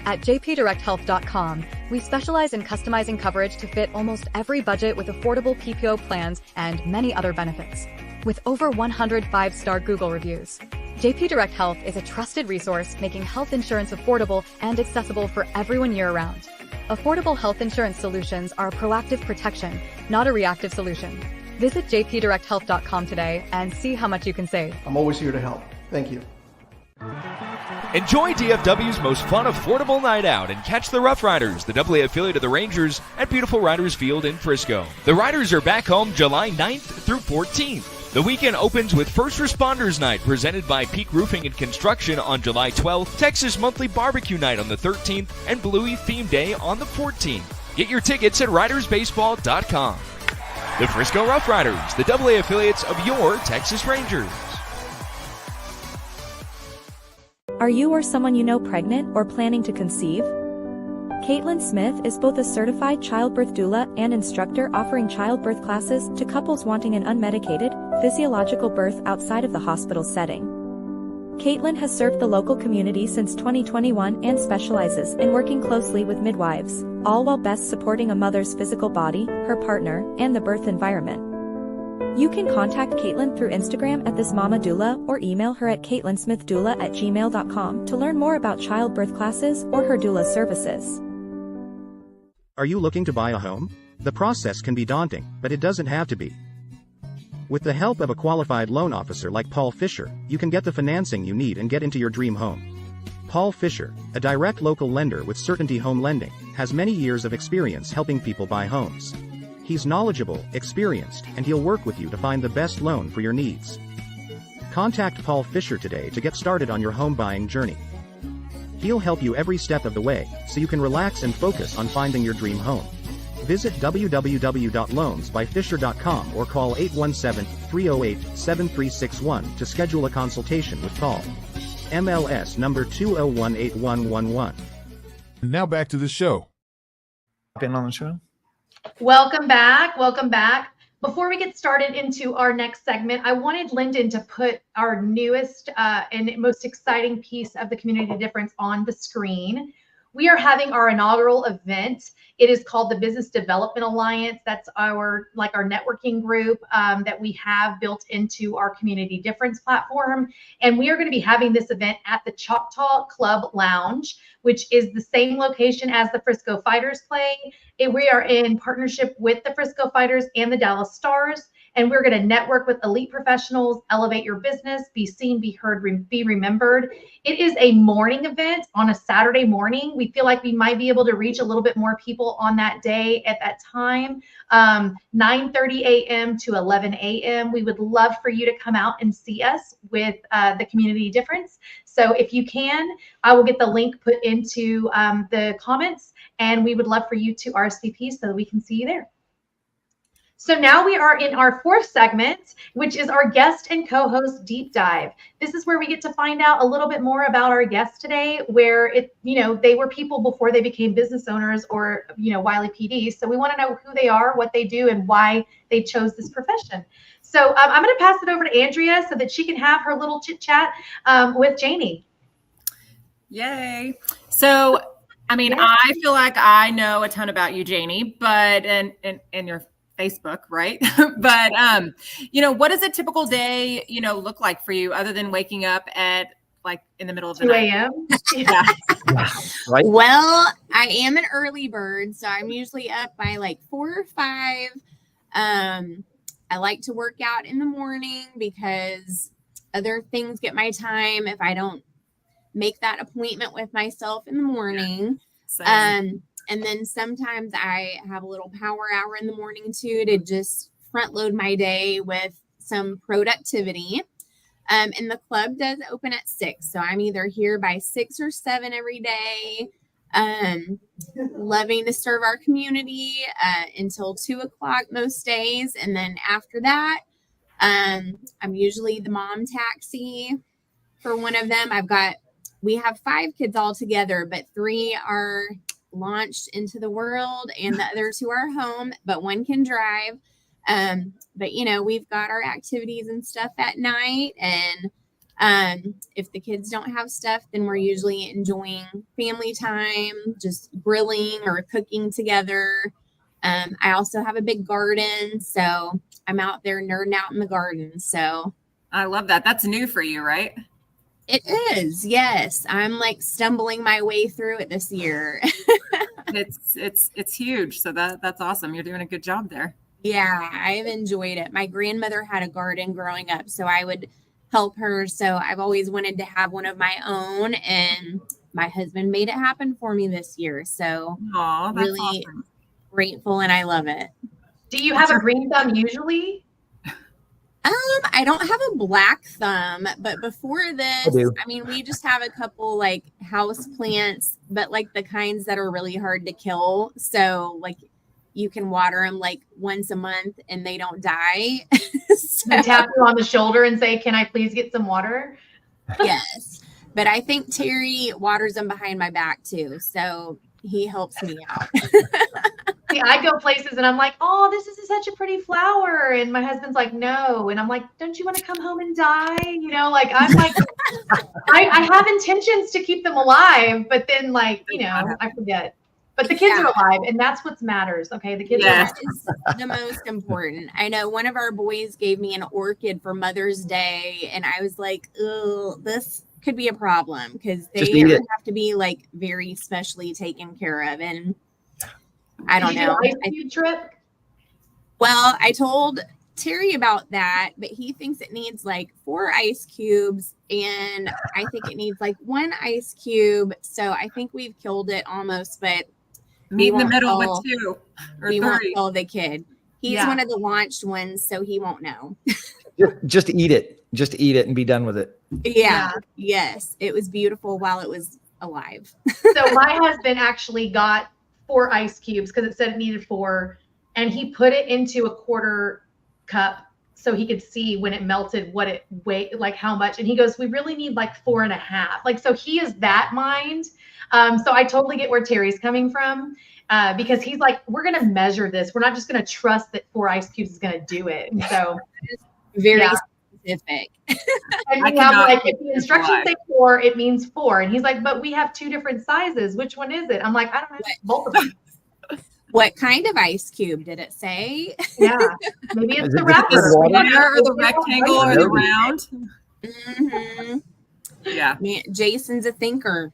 At jpdirecthealth.com, we specialize in customizing coverage to fit almost every budget with affordable PPO plans and many other benefits. With over 100 5-star Google reviews, JP Direct Health is a trusted resource making health insurance affordable and accessible for everyone year-round. Affordable health insurance solutions are a proactive protection, not a reactive solution. Visit jpdirecthealth.com today and see how much you can save. I'm always here to help. Thank you. Enjoy DFW's most fun, affordable night out and catch the Rough Riders, the AA affiliate of the Rangers, at beautiful Riders Field in Frisco. The Riders are back home July 9th through 14th. The weekend opens with First Responders Night presented by Peak Roofing and Construction on July 12th, Texas Monthly Barbecue Night on the 13th, and Bluey Theme Day on the 14th. Get your tickets at ridersbaseball.com. The Frisco Rough Riders, the AA affiliates of your Texas Rangers. Are you or someone you know pregnant or planning to conceive? Caitlin Smith is both a certified childbirth doula and instructor offering childbirth classes to couples wanting an unmedicated, physiological birth outside of the hospital setting. Caitlin has served the local community since 2021 and specializes in working closely with midwives, all while best supporting a mother's physical body, her partner, and the birth environment. You can contact Caitlin through Instagram at thismamadoula or email her at caitlinsmithdoula@gmail.com to learn more about childbirth classes or her doula services. Are you looking to buy a home? The process can be daunting, but it doesn't have to be. With the help of a qualified loan officer like Paul Fisher, you can get the financing you need and get into your dream home. Paul Fisher, a direct local lender with Certainty Home Lending, has many years of experience helping people buy homes. He's knowledgeable, experienced, and he'll work with you to find the best loan for your needs. Contact Paul Fisher today to get started on your home buying journey. He'll help you every step of the way, so you can relax and focus on finding your dream home. Visit www.loansbyfisher.com or call 817-308-7361 to schedule a consultation with Paul. MLS number 2018111. Now back to the show. Been on the show? Welcome back. Welcome back. Before we get started into our next segment, I wanted Lyndon to put our newest and most exciting piece of the community difference on the screen. We are having our inaugural event. It is called the Business Development Alliance. That's our networking group that we have built into our community difference platform. And we are going to be having this event at the Choctaw Club Lounge, which is the same location as the Frisco Fighters play. We are in partnership with the Frisco Fighters and the Dallas Stars. And we're going to network with elite professionals, elevate your business, be seen, be heard, be remembered. It is a morning event on a Saturday morning. We feel like we might be able to reach a little bit more people on that day at that time, 9:30 a.m. to 11 a.m. We would love for you to come out and see us with the community difference. So if you can, I will get the link put into the comments, and we would love for you to RSVP so that we can see you there. So now we are in our fourth segment, which is our guest and co-host deep dive. This is where we get to find out a little bit more about our guests today, where they were people before they became business owners or, Wylie PD. So we want to know who they are, what they do, and why they chose this profession. So I'm going to pass it over to Andrea so that she can have her little chit chat with Janie. Yay. So, I feel like I know a ton about you, Janie, but, and your Facebook, right? But, what does a typical day, look like for you other than waking up at in the middle of the 2 a.m.? Yeah. Right. Well, I am an early bird, so I'm usually up by 4 or 5. I like to work out in the morning because other things get my time if I don't make that appointment with myself in the morning. And then sometimes I have a little power hour in the morning too to just front load my day with some productivity. And the club does open at 6. So I'm either here by 6 or 7 every day. Loving to serve our community until 2 o'clock most days. And then after that, I'm usually the mom taxi for one of them. We have 5 kids all together, but 3 are launched into the world and the other 2 are home, but 1 can drive. But we've got our activities and stuff at night, and If the kids don't have stuff, then we're usually enjoying family time, just grilling or cooking together. I also have a big garden, so I'm out there nerding out in the garden. So I love that. That's new for you, right? it is. Yes. I'm like stumbling my way through it this year. It's huge. So that's awesome. You're doing a good job there. Yeah, I've enjoyed it. My grandmother had a garden growing up, so I would help her. So I've always wanted to have one of my own, and my husband made it happen for me this year. So that's really awesome. Grateful, and I love it. Do you have a green thumb usually? I don't have a black thumb, but before this, I mean, we just have a couple like house plants, but like the kinds that are really hard to kill. So like you can water them like once a month and they don't die. They tap you on the shoulder and say, "Can I please get some water?" Yes. But I think Terry waters them behind my back too. So he helps me out. See, I go places and I'm like, "Oh, this is such a pretty flower." And my husband's like, "No." And I'm like, "Don't you want to come home and die?" You know, like I'm like, I have intentions to keep them alive, but then like, you know, I forget. But the kids are alive, and that's what matters. Okay. The kids are alive. Is the most important. I know one of our boys gave me an orchid for Mother's Day, and I was like, "Oh, this could be a problem," because they have to be like very specially taken care of. And I don't know. Ice cube trip? Well, I told Terry about that, but he thinks it needs like 4 ice cubes, and I think it needs like 1 ice cube. So I think we've killed it almost, but meet in the middle with 2 or 3. Won't tell the kid. He's one of the launched ones, so he won't know. Just eat it. Just eat it and be done with it. Yeah. Yes. It was beautiful while it was alive. So my husband actually got 4 ice cubes because it said it needed 4, and he put it into a quarter cup so he could see when it melted what it weighed, like how much. And he goes, "We really need like 4.5." Like, so he is that mind. So I totally get where Terry's coming from, because he's like, "We're going to measure this. We're not just going to trust that 4 ice cubes is going to do it." And so very specific. And we have like, if the instructions say 4, it means 4. And he's like, "But we have 2 different sizes. Which one is it?" I'm like, "I don't know, both of them." What kind of ice cube did it say? Yeah, maybe it's the square or the rectangle or the round. Mm-hmm. Yeah, man, Jason's a thinker.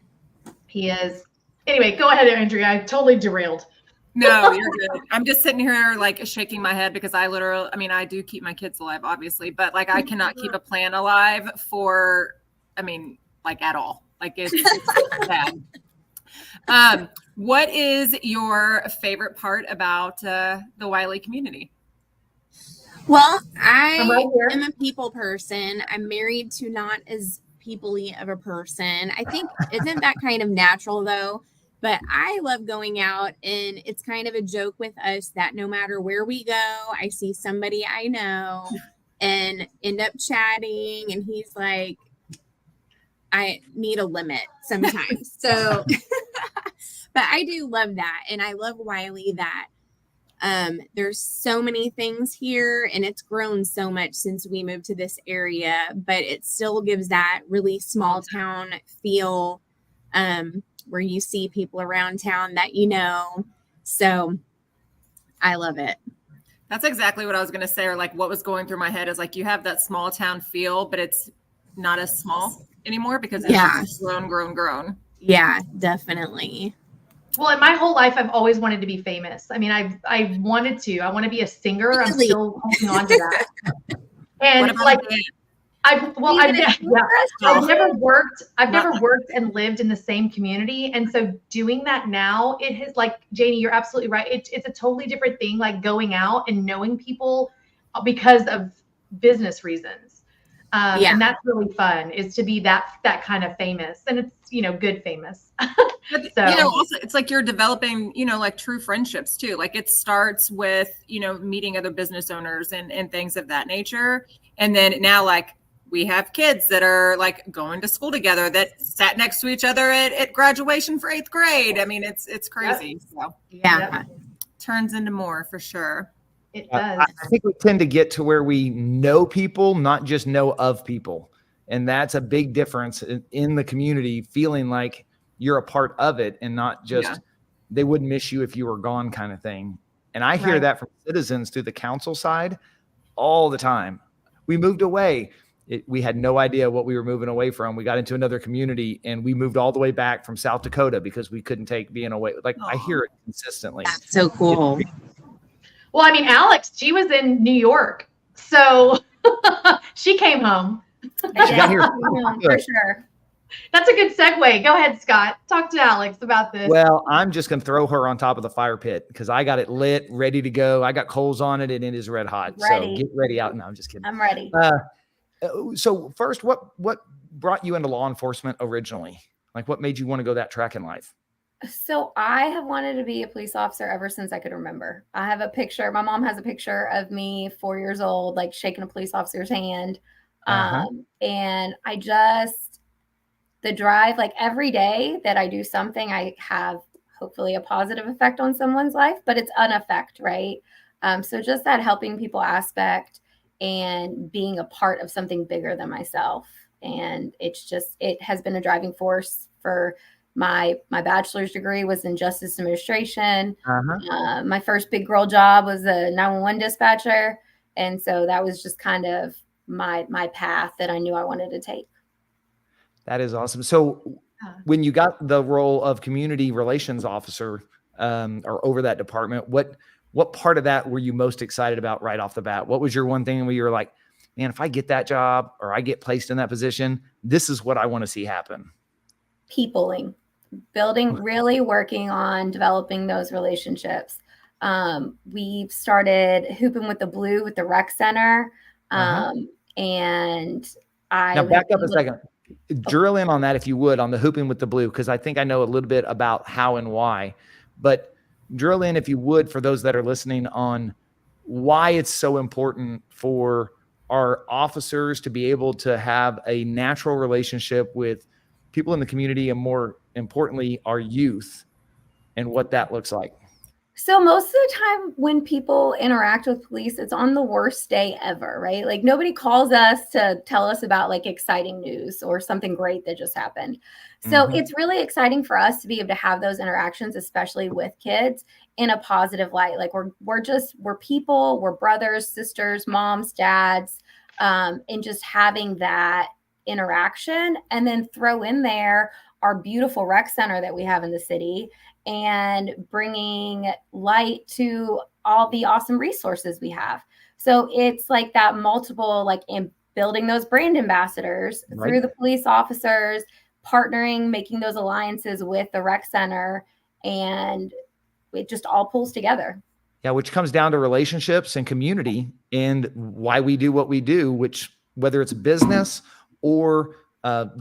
He is. Anyway, go ahead, Andrea. I totally derailed. No, you're good. I'm just sitting here like shaking my head because I do keep my kids alive, obviously, but like I cannot keep a plant alive like at all. Like it's bad. What is your favorite part about the Wylie community? Well, I am a people person. I'm married to not as people-y of a person. I think, isn't that kind of natural though? But I love going out, and it's kind of a joke with us that no matter where we go, I see somebody I know and end up chatting, and he's like, I need a limit sometimes. So, but I do love that. And I love Wylie that there's so many things here, and it's grown so much since we moved to this area, but it still gives that really small town feel, where you see people around town that you know. So I love it. That's exactly what I was going to say, or like what was going through my head is like you have that small town feel, but it's not as small anymore because it's grown. Yeah, definitely. Well, in my whole life, I've always wanted to be famous. I mean, I want to be a singer. Really? I'm still holding on to that. And like, I've never worked and lived in the same community. And so doing that now, it has, like, Janie, you're absolutely right. It's a totally different thing, like going out and knowing people because of business reasons. And that's really fun, is to be that kind of famous, and it's, good famous. So, also it's like you're developing, like true friendships too. Like it starts with, meeting other business owners and things of that nature. And then now, like, we have kids that are like going to school together that sat next to each other at graduation for 8th grade. I mean, it's crazy. Yep. So turns into more for sure. It does. I think we tend to get to where we know people, not just know of people. And that's a big difference in the community, feeling like you're a part of it and not just they wouldn't miss you if you were gone kind of thing. And I hear that from citizens through the council side all the time. We moved away. We had no idea what we were moving away from. We got into another community and we moved all the way back from South Dakota because we couldn't take being away. Like I hear it consistently. That's so cool. Well, I mean, Alex, she was in New York, so she came home. She got here for sure. That's a good segue. Go ahead, Scott. Talk to Alex about this. Well, I'm just going to throw her on top of the fire pit because I got it lit, ready to go. I got coals on it and it is red hot. Ready. So get ready out. No, I'm just kidding. I'm ready. So first, what brought you into law enforcement originally? Like what made you want to go that track in life? So I have wanted to be a police officer ever since I could remember. I have a picture. My mom has a picture of me 4 years old, like shaking a police officer's hand. And I just, the drive, like every day that I do something, I have hopefully a positive effect on someone's life, but it's an effect, right? So just that helping people aspect and being a part of something bigger than myself. And it's just, it has been a driving force for my bachelor's degree was in justice administration. My first big girl job was a 911 dispatcher. And so that was just kind of my path that I knew I wanted to take. That is awesome. So when you got the role of community relations officer or over that department, what part of that were you most excited about right off the bat? What was your one thing where you were like, man, if I get that job or I get placed in that position, this is what I want to see happen? Peopling, building, really working on developing those relationships. We've started Hooping with the Blue with the rec center. And now back up a second. Drill in on that, if you would, on the Hooping with the Blue, because I think I know a little bit about how and why, but drill in, if you would, for those that are listening, on why it's so important for our officers to be able to have a natural relationship with people in the community and, more importantly, our youth, and what that looks like. So most of the time when people interact with police, it's on the worst day ever, right? Like nobody calls us to tell us about like exciting news or something great that just happened. So it's really exciting for us to be able to have those interactions, especially with kids, in a positive light. Like we're people, we're brothers, sisters, moms, dads, and just having that interaction, and then throw in there our beautiful rec center that we have in the city and bringing light to all the awesome resources we have. So it's like that multiple, like in building those brand ambassadors through the police officers, partnering, making those alliances with the rec center, and it just all pulls together. Yeah, which comes down to relationships and community and why we do what we do, which whether it's business or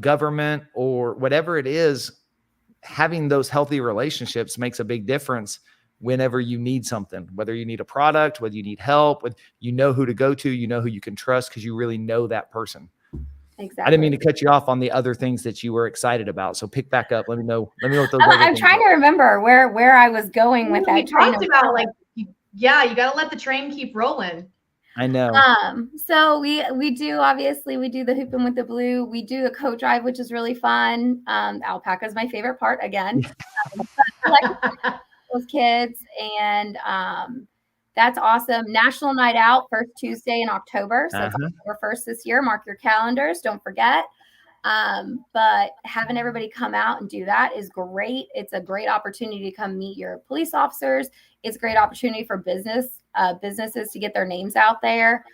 government or whatever it is, having those healthy relationships makes a big difference whenever you need something, whether you need a product, whether you need help, you know who to go to, you know who you can trust because you really know that person. Exactly. I didn't mean to cut you off on the other things that you were excited about. So pick back up. Let me know what those I'm trying to remember where I was going with that. We talked about like, you got to let the train keep rolling. I know. So we do, obviously we do the Hooping with the Blue. We do the coat drive, which is really fun. Alpaca is my favorite part again. Those kids, and that's awesome. National Night Out, first Tuesday in October. So it's October 1st this year. Mark your calendars. Don't forget. But having everybody come out and do that is great. It's a great opportunity to come meet your police officers. It's a great opportunity for businesses to get their names out there,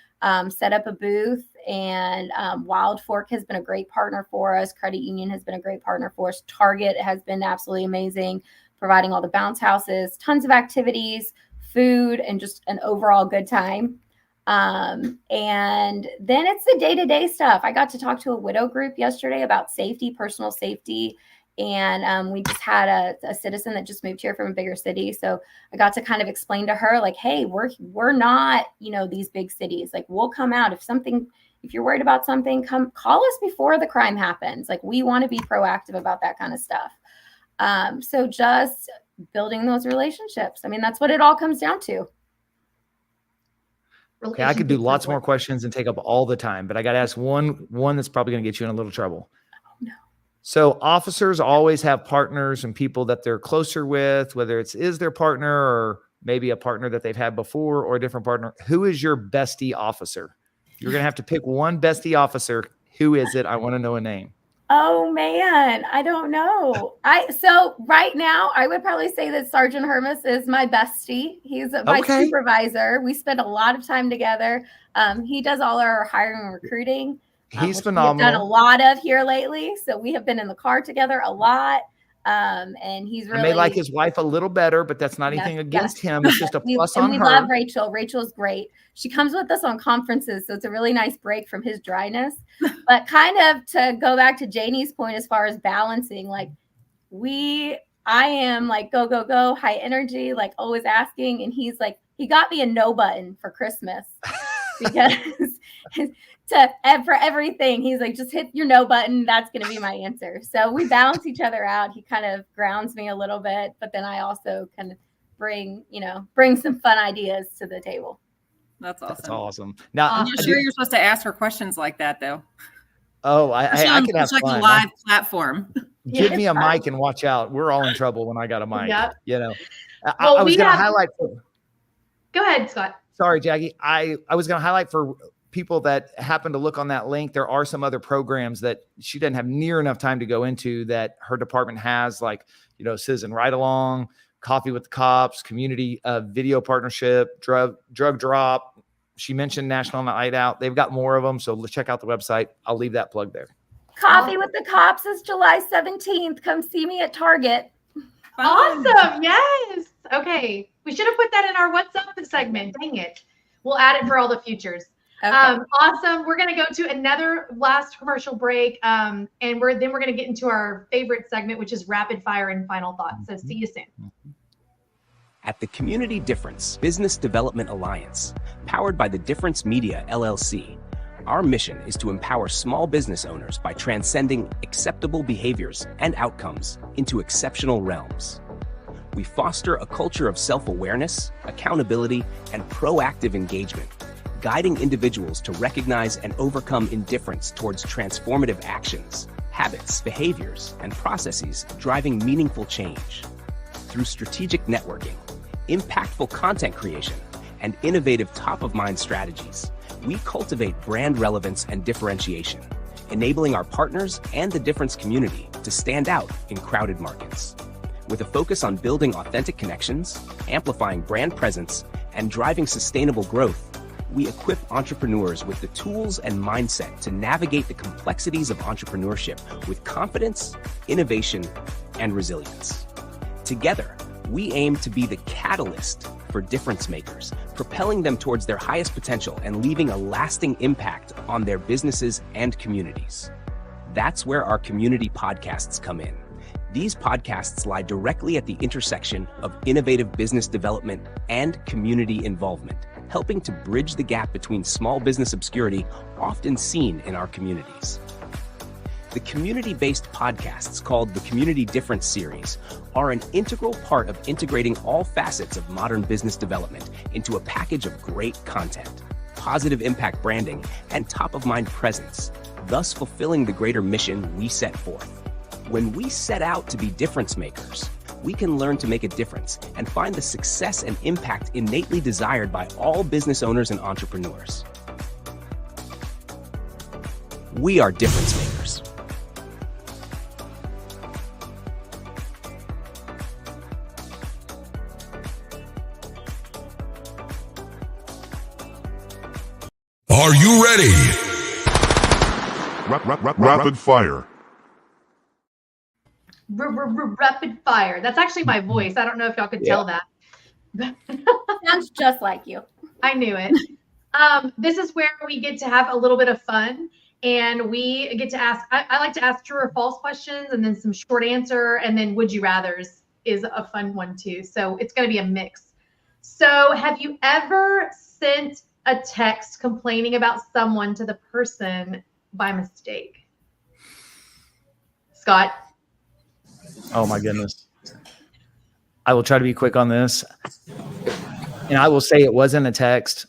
set up a booth. And Wild Fork has been a great partner for us. Credit Union has been a great partner for us. Target has been absolutely amazing, providing all the bounce houses, tons of activities, food, and just an overall good time. And then it's the day-to-day stuff. I got to talk to a widow group yesterday about safety, personal safety. And we just had a citizen that just moved here from a bigger city. So I got to kind of explain to her, like, hey, we're not, these big cities. Like, we'll come out if you're worried about something, come call us before the crime happens. Like, we want to be proactive about that kind of stuff. So just building those relationships. I mean, that's what it all comes down to. Okay, I could do lots more questions and take up all the time, but I got to ask one that's probably going to get you in a little trouble. Oh, no. So officers always have partners and people that they're closer with, whether is their partner or maybe a partner that they've had before or a different partner. Who is your bestie officer? You're going to have to pick one bestie officer. Who is it? I want to know a name. Oh man, I don't know. So right now I would probably say that Sergeant Hermes is my bestie. He's my supervisor. We spend a lot of time together. He does all our hiring and recruiting. He's phenomenal. We've done a lot of here lately. So we have been in the car together a lot. And he's really, I may like his wife a little better, but that's not anything against him. It's just a plus on her. We love Rachel. Rachel's great. She comes with us on conferences, so it's a really nice break from his dryness. But kind of to go back to Janie's point, as far as balancing, like I am like go, go, go, high energy, like always asking. And he's like, he got me a no button for Christmas because for everything, he's like, just hit your no button. That's going to be my answer. So we balance each other out. He kind of grounds me a little bit, but then I also kind of bring some fun ideas to the table. That's awesome. That's awesome. Now, I'm not sure you're supposed to ask her questions like that, though. Oh, I can have like fun. A live platform. Give me a mic and watch out. We're all in trouble when I got a mic. Yep. You know, Well, I was going to highlight. Go ahead, Scott. Sorry, Jackie. I was going to highlight for people that happen to look on that link. There are some other programs that she doesn't have near enough time to go into that her department has, like, Citizen Ride Along, Coffee with the Cops, Community Video Partnership, Drug Drop. She mentioned National Night Out. They've got more of them. So let's check out the website. I'll leave that plug there. Coffee with the Cops is July 17th. Come see me at Target. Awesome. Yes. Okay. We should have put that in our What's Up segment. Dang it. We'll add it for all the futures. Okay. Awesome. We're going to go to another last commercial break. And we're going to get into our favorite segment, which is rapid fire and final thoughts. So see you soon. At the Community Difference Business Development Alliance, powered by the Difference Media LLC, our mission is to empower small business owners by transcending acceptable behaviors and outcomes into exceptional realms. We foster a culture of self-awareness, accountability, and proactive engagement, guiding individuals to recognize and overcome indifference towards transformative actions, habits, behaviors, and processes driving meaningful change. Through strategic networking, impactful content creation, and innovative top-of-mind strategies, we cultivate brand relevance and differentiation, enabling our partners and the Difference community to stand out in crowded markets. With a focus on building authentic connections, amplifying brand presence, and driving sustainable growth, we equip entrepreneurs with the tools and mindset to navigate the complexities of entrepreneurship with confidence, innovation, and resilience. Together, we aim to be the catalyst for difference makers, propelling them towards their highest potential and leaving a lasting impact on their businesses and communities. That's where our community podcasts come in. These podcasts lie directly at the intersection of innovative business development and community involvement, helping to bridge the gap between small business obscurity often seen in our communities. The community-based podcasts called the Community Difference Series are an integral part of integrating all facets of modern business development into a package of great content, positive impact branding, and top-of-mind presence, thus fulfilling the greater mission we set forth. When we set out to be difference makers, we can learn to make a difference and find the success and impact innately desired by all business owners and entrepreneurs. We are difference makers. Are you ready? Rapid fire. Rapid fire. That's actually my voice. I don't know if y'all could tell that. Sounds just like you. I knew it. This is where we get to have a little bit of fun, and we get to ask. I like to ask true or false questions, and then some short answer, and then would you rather's is a fun one too. So it's going to be a mix. So have you ever sent a text complaining about someone to the person by mistake? Scott? Oh my goodness. I will try to be quick on this. And I will say it wasn't a text,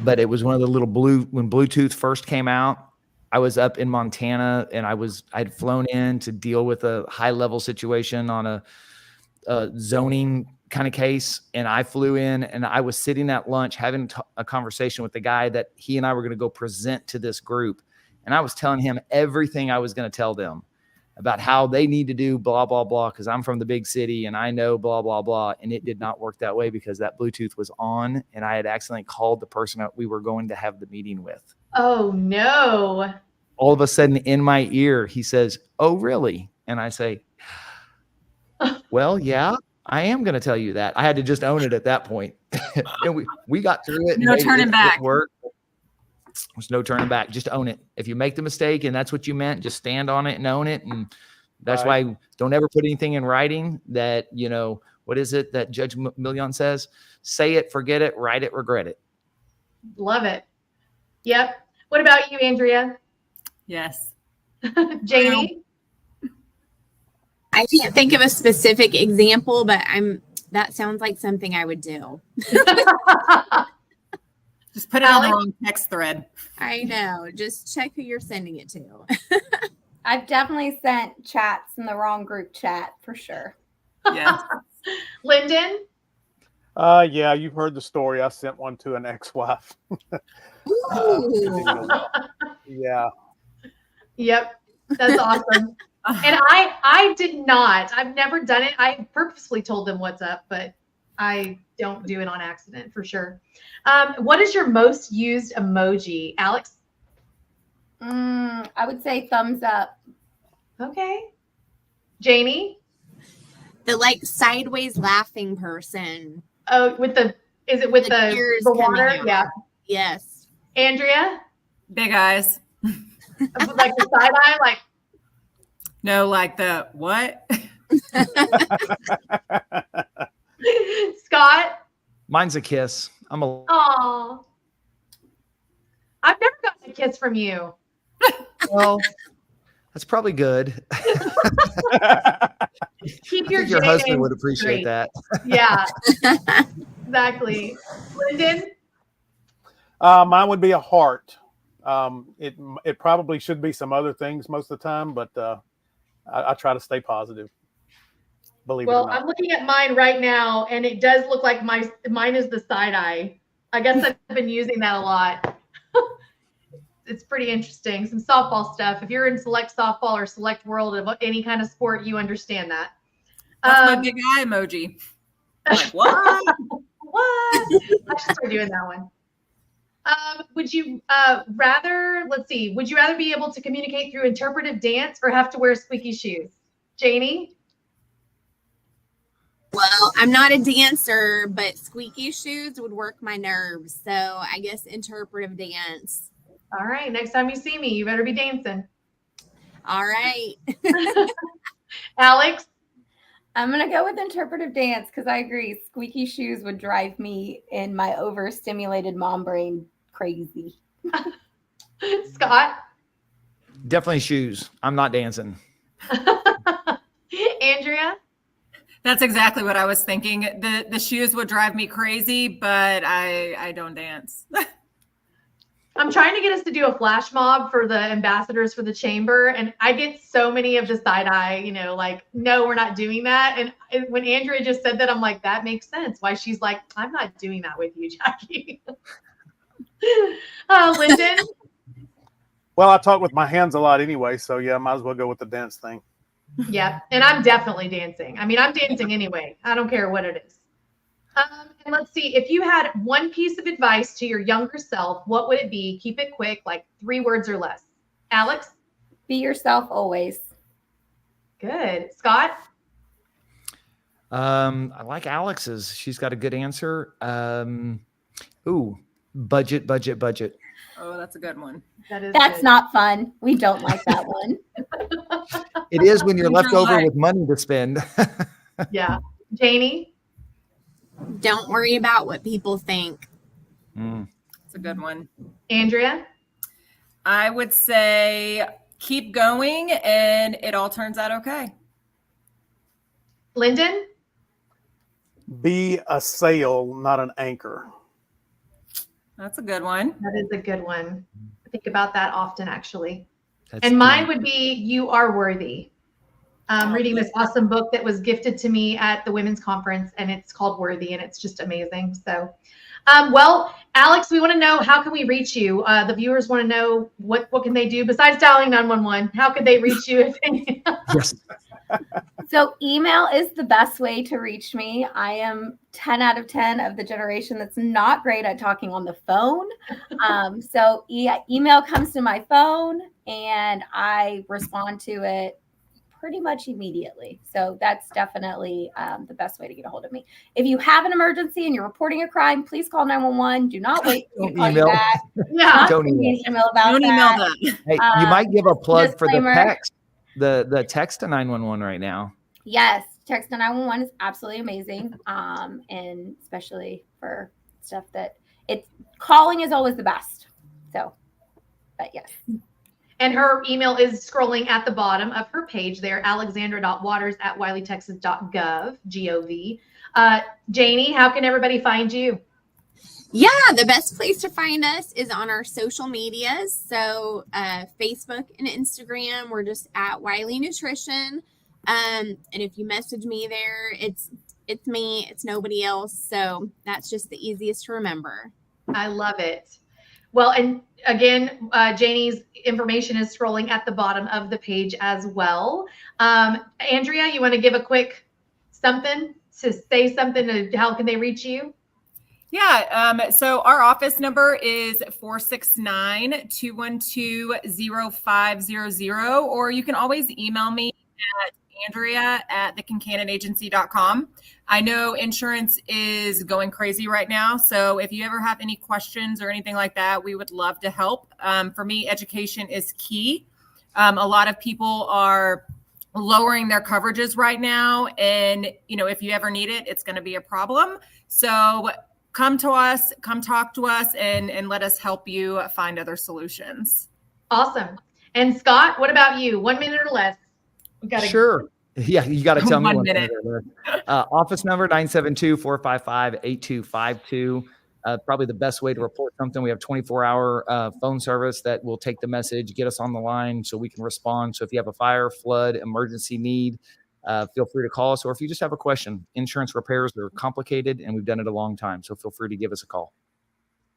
but it was one of the little when Bluetooth first came out. I was up in Montana and I'd flown in to deal with a high level situation on a zoning kind of case. And I flew in and I was sitting at lunch having a conversation with the guy that he and I were going to go present to this group. And I was telling him everything I was going to tell them about how they need to do blah, blah, blah, because I'm from the big city and I know blah, blah, blah. And it did not work that way because that Bluetooth was on and I had accidentally called the person that we were going to have the meeting with. Oh, no. All of a sudden in my ear, he says, "Oh, really?" And I say, "Well, yeah, I am going to tell you that." I had to just own it at that point. And we got through it. No turning back. It worked. There's no turning back. Just own it. If you make the mistake and that's what you meant, just stand on it and own it. And that's why don't ever put anything in writing that, what is it that Judge Million says? Say it, forget it, write it, regret it. Love it. Yep. What about you, Andrea? Yes. Janie? I can't think of a specific example, but that sounds like something I would do. Just put it on the wrong text thread. I know. Just check who you're sending it to. I've definitely sent chats in the wrong group chat for sure. Yeah. Lyndon? Yeah, you've heard the story. I sent one to an ex-wife. Yeah. Yep. That's awesome. And I did not. I've never done it. I purposefully told them what's up, but I don't do it on accident for sure. What is your most used emoji, Alex? I would say thumbs up. Okay. Janie? The sideways laughing person. Oh, is it with the water? out. Yeah. Yes. Andrea? Big eyes. Like the side eye? Like. No, like the what? Scott? Mine's a kiss. Aw. I've never gotten a kiss from you. Well, that's probably good. Keep your husband would appreciate that. Yeah. Exactly. Lyndon? Mine would be a heart. It probably should be some other things most of the time, but I try to stay positive. Believe it or not. I'm looking at mine right now, and it does look like mine is the side eye. I guess I've been using that a lot. It's pretty interesting. Some softball stuff. If you're in select softball or select world of any kind of sport, you understand that. That's my big eye emoji. Like, what? What? I should start doing that one. Would you rather be able to communicate through interpretive dance or have to wear squeaky shoes? Janie? Well, I'm not a dancer, but squeaky shoes would work my nerves. So I guess interpretive dance. All right. Next time you see me, you better be dancing. All right. Alex? I'm going to go with interpretive dance because I agree. Squeaky shoes would drive me and my overstimulated mom brain crazy. Scott? Definitely shoes. I'm not dancing. Andrea? That's exactly what I was thinking. The shoes would drive me crazy, but I don't dance. I'm trying to get us to do a flash mob for the ambassadors for the chamber. And I get so many of the side eye, no, we're not doing that. And when Andrea just said that, I'm like, that makes sense. Why she's like, I'm not doing that with you, Jackie. Lyndon? Well, I talk with my hands a lot anyway. So yeah, might as well go with the dance thing. Yeah. And I'm definitely dancing. I mean, I'm dancing anyway. I don't care what it is. And let's see, if you had one piece of advice to your younger self, what would it be? Keep it quick, like 3 words or less. Alex? Be yourself always. Good. Scott? I like Alex's. She's got a good answer. Budget. Oh, that's a good one. That's not fun. We don't like that one. It is when you're left over with money to spend. Yeah. Janie? Don't worry about what people think. It's a good one. Andrea? I would say keep going and it all turns out okay. Lyndon? Be a sail, not an anchor. That's a good one. That is a good one. I think about that often, actually. That's and mine good. would be You Are Worthy. Reading this awesome book that was gifted to me at the women's conference, and it's called Worthy, and it's just amazing. So, well, Alex, we want to know, how can we reach you? The viewers want to know what can they do besides dialing 911? How could they reach you? Yes. So email is the best way to reach me. I am 10 out of 10 of the generation that's not great at talking on the phone. So email comes to my phone and I respond to it pretty much immediately. So that's definitely the best way to get a hold of me. If you have an emergency and you're reporting a crime, please call 911. Do not wait to call you back. Yeah. Don't email about Don't email that. them. Hey, you might give a plug for the disclaimer. text, the text to 911 right now. Yes, text to 911 is absolutely amazing. And especially for stuff that calling is always the best. So, but yes. And her email is scrolling at the bottom of her page there, alexandra.waters@wileytexas.gov, G-O-V. Janie, how can everybody find you? Yeah, the best place to find us is on our social medias. So Facebook and Instagram, we're just at Wylie Nutrition. And if you message me there, it's me, it's nobody else. So that's just the easiest to remember. I love it. Well, and again, Janie's information is scrolling at the bottom of the page as well. Andrea, you want to give a quick something to say something to how can they reach you? Yeah. So our office number is 469-212-0500, or you can always email me at Andrea@thekincananenagency.com. I know insurance is going crazy right now. So if you ever have any questions or anything like that, we would love to help. For me, education is key. A lot of people are lowering their coverages right now. And, if you ever need it, it's going to be a problem. So come to us, come talk to us, and let us help you find other solutions. Awesome. And Scott, what about you? 1 minute or less. Sure. Yeah, you got to tell me 1 1 minute. minute. Office number 972-455-8252. Probably the best way to report something. We have 24-hour phone service that will take the message, get us on the line so we can respond. So if you have a fire, flood, emergency need, feel free to call us. Or if you just have a question, insurance repairs are complicated and we've done it a long time. So feel free to give us a call.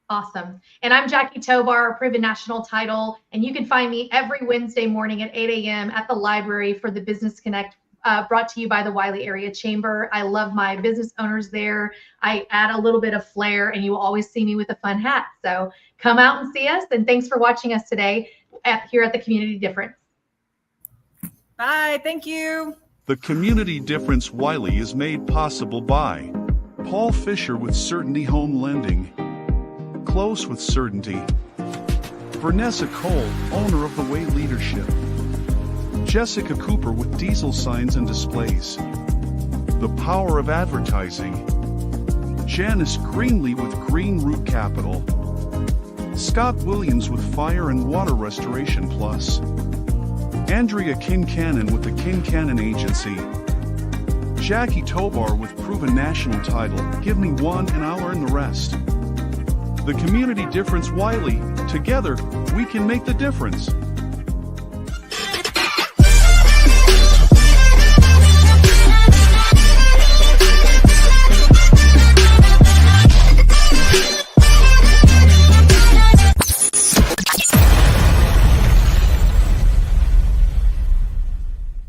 Awesome. And I'm Jackie Tobar, proven national title. And you can find me every Wednesday morning at 8 a.m. at the library for the Business Connect, brought to you by the Wylie Area Chamber. I love my business owners there. I add a little bit of flair, and you will always see me with a fun hat. So come out and see us. And thanks for watching us today here at the Community Difference. Bye. Thank you. The Community Difference Wylie is made possible by Paul Fisher with Certainty Home Lending, Close with Certainty, Vanessa Cole, owner of The Way Leadership, Jessica Cooper with Diesel Signs and Displays, The Power of Advertising, Janice Greenlee with Green Root Capital, Scott Williams with Fire and Water Restoration Plus, Andrea Kincannon with the Kincannon Agency, Jackie Tobar with Proven National Title, Give Me One and I'll Earn the Rest. The Community Difference Wylie, together, we can make the difference.